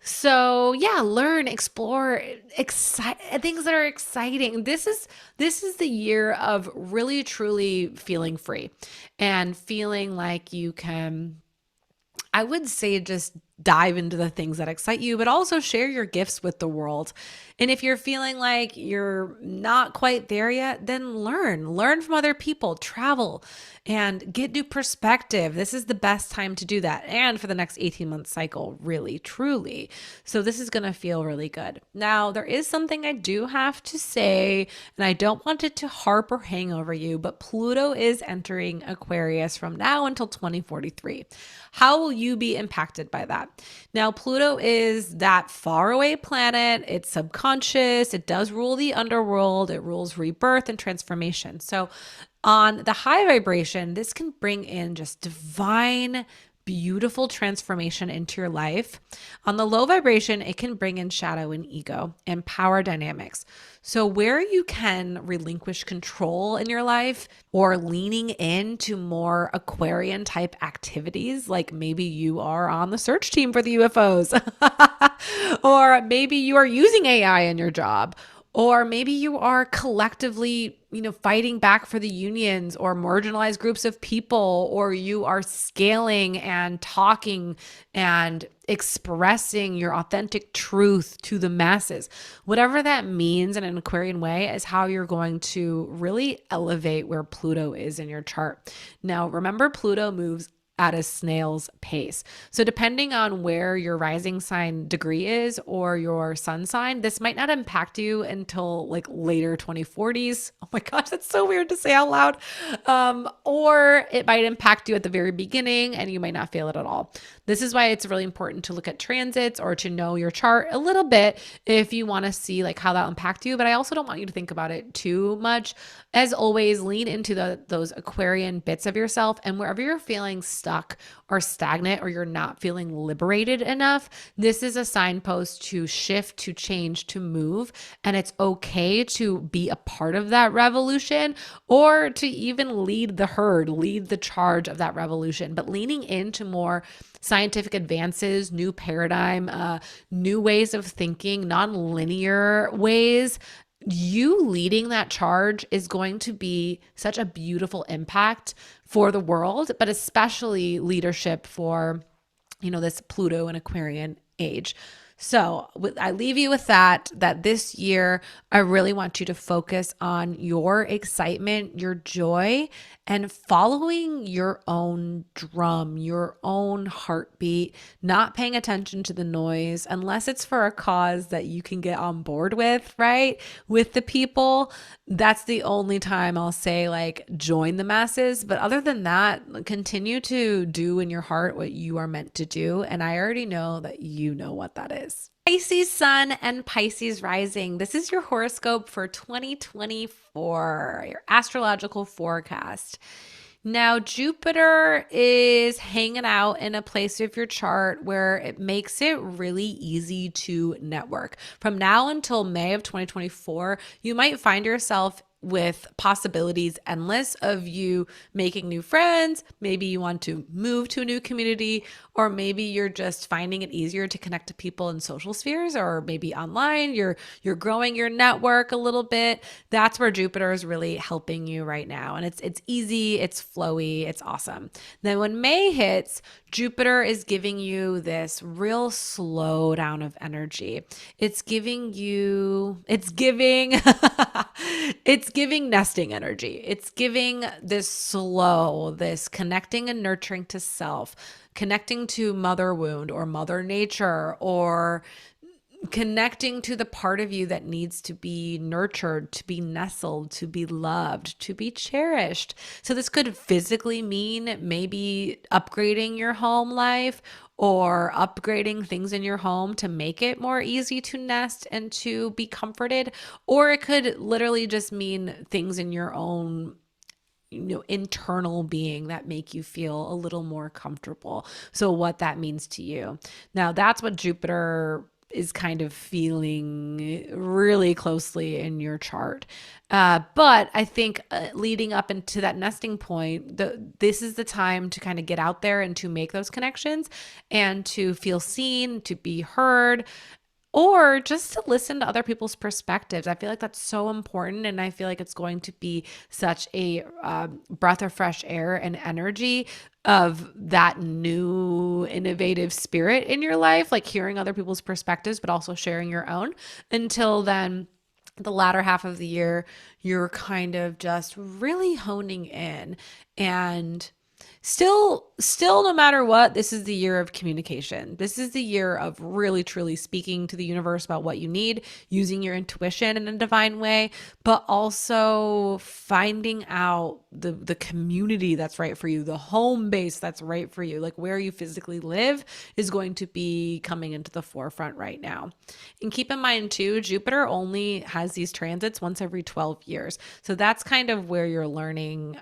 So yeah, learn, explore, things that are exciting. This is the year of really truly feeling free and feeling like you can, I would say, just dive into the things that excite you, but also share your gifts with the world. And if you're feeling like you're not quite there yet, then learn from other people, travel, and get new perspective. This is the best time to do that. And for the next 18-month cycle, really, truly. So this is going to feel really good. Now, there is something I do have to say, and I don't want it to harp or hang over you, but Pluto is entering Aquarius from now until 2043. How will you be impacted by that? Now, Pluto is that faraway planet. It's subconscious. It does rule the underworld. It rules rebirth and transformation. So on the high vibration, this can bring in just divine, beautiful transformation into your life. On the low vibration, it can bring in shadow and ego and power dynamics. So where you can relinquish control in your life or leaning into more Aquarian type activities, like maybe you are on the search team for the UFOs, or maybe you are using AI in your job, or maybe you are collectively, fighting back for the unions or marginalized groups of people, or you are scaling and talking and expressing your authentic truth to the masses. Whatever that means in an Aquarian way is how you're going to really elevate where Pluto is in your chart. Now, remember, Pluto moves at a snail's pace. So depending on where your rising sign degree is or your sun sign, this might not impact you until like later 2040s. Oh my gosh, that's so weird to say out loud. Or it might impact you at the very beginning and you might not feel it at all. This is why it's really important to look at transits or to know your chart a little bit if you want to see like how that'll impact you. But I also don't want you to think about it too much. As always, lean into those Aquarian bits of yourself, and wherever you're feeling stuck or stagnant or you're not feeling liberated enough, this is a signpost to shift, to change, to move. And it's okay to be a part of that revolution or to even lead the herd, lead the charge of that revolution. But leaning into more scientific advances, new paradigm, new ways of thinking, non-linear ways, you leading that charge is going to be such a beautiful impact for the world, but especially leadership for, this Pluto and Aquarian age. So I leave you with that this year, I really want you to focus on your excitement, your joy, and following your own drum, your own heartbeat, not paying attention to the noise unless it's for a cause that you can get on board with, right? With the people. That's the only time I'll say like join the masses. But other than that, continue to do in your heart what you are meant to do. And I already know that you know what that is. Pisces sun and Pisces rising. This is your horoscope for 2024, your astrological forecast. Now, Jupiter is hanging out in a place of your chart where it makes it really easy to network. From now until May of 2024, you might find yourself with possibilities endless of you making new friends. Maybe you want to move to a new community, or maybe you're just finding it easier to connect to people in social spheres, or maybe online, you're growing your network a little bit. That's where Jupiter is really helping you right now. And it's easy, it's flowy, it's awesome. Then when May hits, Jupiter is giving you this real slowdown of energy. It's giving nesting energy. It's giving this slow, this connecting and nurturing to self, connecting to mother wound or mother nature, or connecting to the part of you that needs to be nurtured, to be nestled, to be loved, to be cherished. So this could physically mean maybe upgrading your home life or upgrading things in your home to make it more easy to nest and to be comforted. Or it could literally just mean things in your own internal being that make you feel a little more comfortable. So what that means to you. Now that's what Jupiter is kind of feeling really closely in your chart. But I think leading up into that nesting point, this is the time to kind of get out there and to make those connections and to feel seen, to be heard, or just to listen to other people's perspectives. I feel like that's so important. And I feel like it's going to be such a breath of fresh air and energy of that new innovative spirit in your life, like hearing other people's perspectives, but also sharing your own. Until then, the latter half of the year, you're kind of just really honing in. And Still, no matter what, this is the year of communication. This is the year of really, truly speaking to the universe about what you need, using your intuition in a divine way, but also finding out the community that's right for you, the home base that's right for you, like where you physically live is going to be coming into the forefront right now. And keep in mind too, Jupiter only has these transits once every 12 years. So that's kind of where you're learning,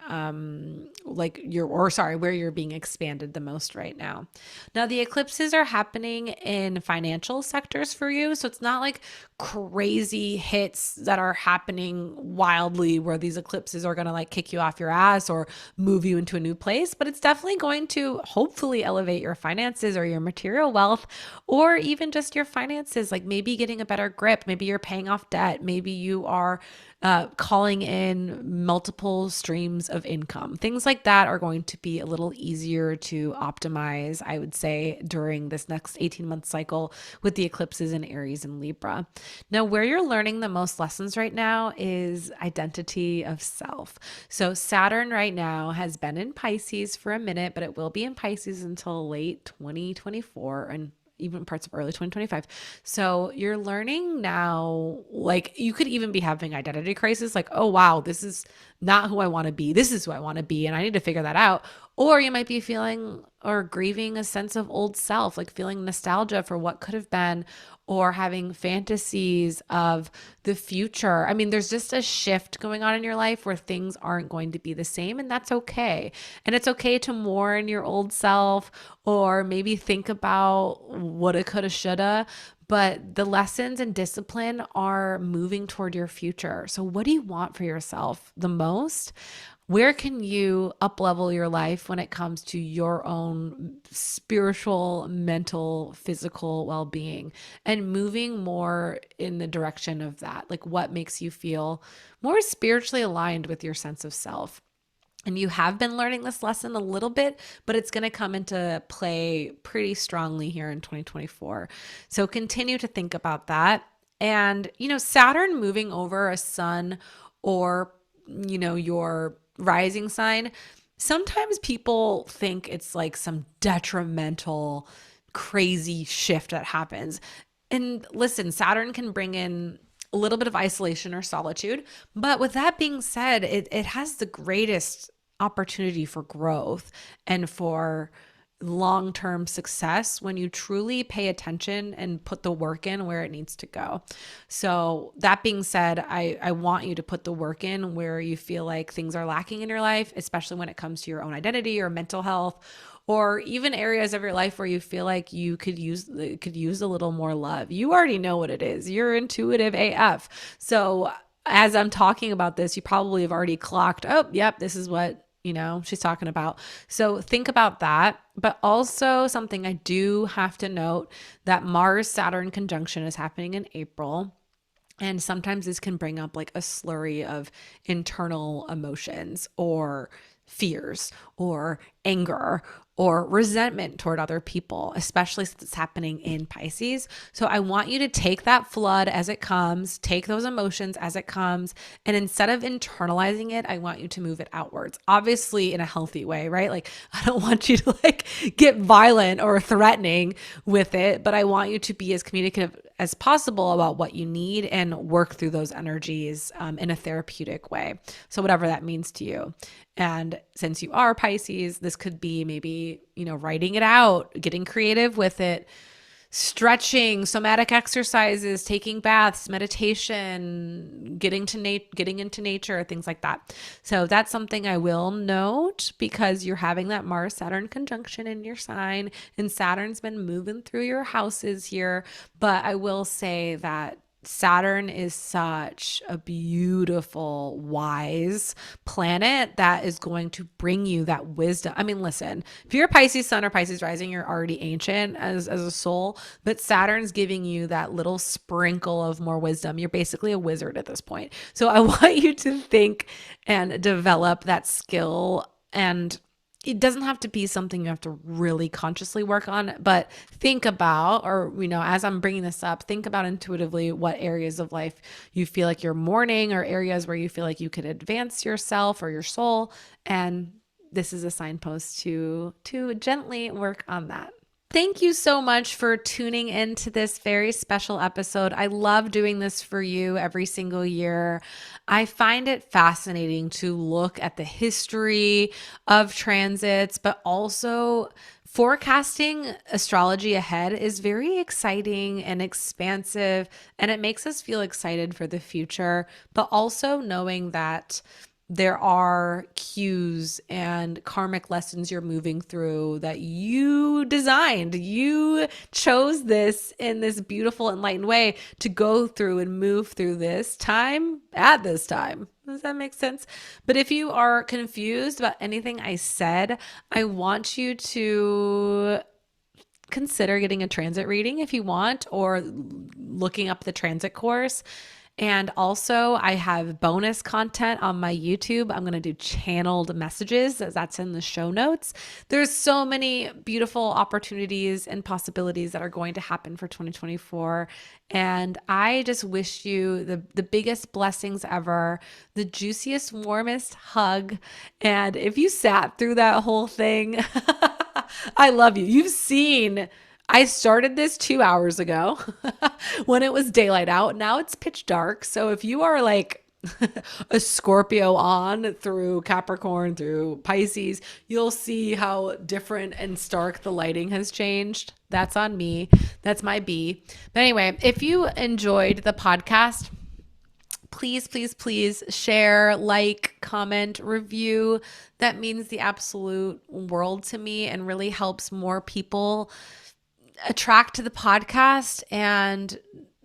where you're being expanded the most right now. Now, the eclipses are happening in financial sectors for you. So it's not like crazy hits that are happening wildly where these eclipses are going to like kick you off your ass or move you into a new place, but it's definitely going to hopefully elevate your finances or your material wealth, or even just your finances, like maybe getting a better grip. Maybe you're paying off debt. Maybe you are calling in multiple streams of income. Things like that are going to be a little easier to optimize, I would say, during this next 18-month cycle with the eclipses in Aries and Libra. Now, where you're learning the most lessons right now is identity of self. So Saturn right now has been in Pisces for a minute, but it will be in Pisces until late 2024 and even parts of early 2025. So you're learning now, like you could even be having identity crisis, like, oh, wow, this is not who I want to be. This is who I want to be. And I need to figure that out. Or you might be feeling or grieving a sense of old self, like feeling nostalgia for what could have been, or having fantasies of the future. I mean, there's just a shift going on in your life where things aren't going to be the same, and that's okay. And it's okay to mourn your old self or maybe think about woulda, coulda, shoulda. But the lessons and discipline are moving toward your future. So, what do you want for yourself the most? Where can you up level your life when it comes to your own spiritual, mental, physical well-being, and moving more in the direction of that? Like, what makes you feel more spiritually aligned with your sense of self? And you have been learning this lesson a little bit, but it's going to come into play pretty strongly here in 2024. So continue to think about that. And, Saturn moving over a sun or, your rising sign, sometimes people think it's like some detrimental, crazy shift that happens. And listen, Saturn can bring in a little bit of isolation or solitude. But with that being said, it has the greatest opportunity for growth and for long-term success when you truly pay attention and put the work in where it needs to go. So that being said, I want you to put the work in where you feel like things are lacking in your life, especially when it comes to your own identity or mental health, or even areas of your life where you feel like you could use a little more love. You already know what it is. You're intuitive AF. So as I'm talking about this, you probably have already clocked, oh, yep, this is what she's talking about. So think about that. But also something I do have to note, that Mars Saturn conjunction is happening in April. And sometimes this can bring up like a slurry of internal emotions or fears or anger or resentment toward other people, especially since it's happening in Pisces. So I want you to take that flood as it comes, take those emotions as it comes, and instead of internalizing it, I want you to move it outwards, obviously in a healthy way, right? Like I don't want you to like get violent or threatening with it, but I want you to be as communicative as possible about what you need and work through those energies in a therapeutic way. So whatever that means to you. And since you are Pisces, this could be maybe, writing it out, getting creative with it, stretching, somatic exercises, taking baths, meditation, getting into nature, things like that. So that's something I will note because you're having that Mars Saturn conjunction in your sign, and Saturn's been moving through your houses here. But I will say that Saturn is such a beautiful, wise planet that is going to bring you that wisdom. I mean, listen, if you're a Pisces sun or Pisces rising, you're already ancient as a soul, but Saturn's giving you that little sprinkle of more wisdom. You're basically a wizard at this point. So I want you to think and develop that skill, and it doesn't have to be something you have to really consciously work on, but think about, or, as I'm bringing this up, think about intuitively what areas of life you feel like you're mourning, or areas where you feel like you could advance yourself or your soul. And this is a signpost to gently work on that. Thank you so much for tuning into this very special episode. I love doing this for you every single year. I find it fascinating to look at the history of transits, but also forecasting astrology ahead is very exciting and expansive, and it makes us feel excited for the future, but also knowing that there are cues and karmic lessons you're moving through that you designed. You chose this in this beautiful, enlightened way to go through and move through this time at this time. Does that make sense? But if you are confused about anything I said, I want you to consider getting a transit reading if you want, or looking up the transit course. And also, I have bonus content on my YouTube. I'm going to do channeled messages. That's in the show notes. There's so many beautiful opportunities and possibilities that are going to happen for 2024. And I just wish you the biggest blessings ever, the juiciest, warmest hug. And if you sat through that whole thing, I love you. You've seen. I started this 2 hours ago when it was daylight out. Now it's pitch dark. So if you are like a Scorpio on through Capricorn, through Pisces, you'll see how different and stark the lighting has changed. That's on me. That's my B. But anyway, if you enjoyed the podcast, please, please, please share, like, comment, review. That means the absolute world to me and really helps more people attract to the podcast. And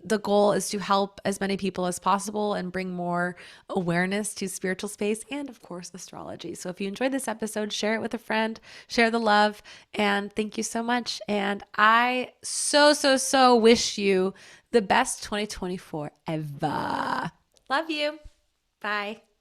the goal is to help as many people as possible and bring more awareness to spiritual space and, of course, astrology. So if you enjoyed this episode, share it with a friend, share the love, and thank you so much. And I so wish you the best 2024 ever. Love you. Bye.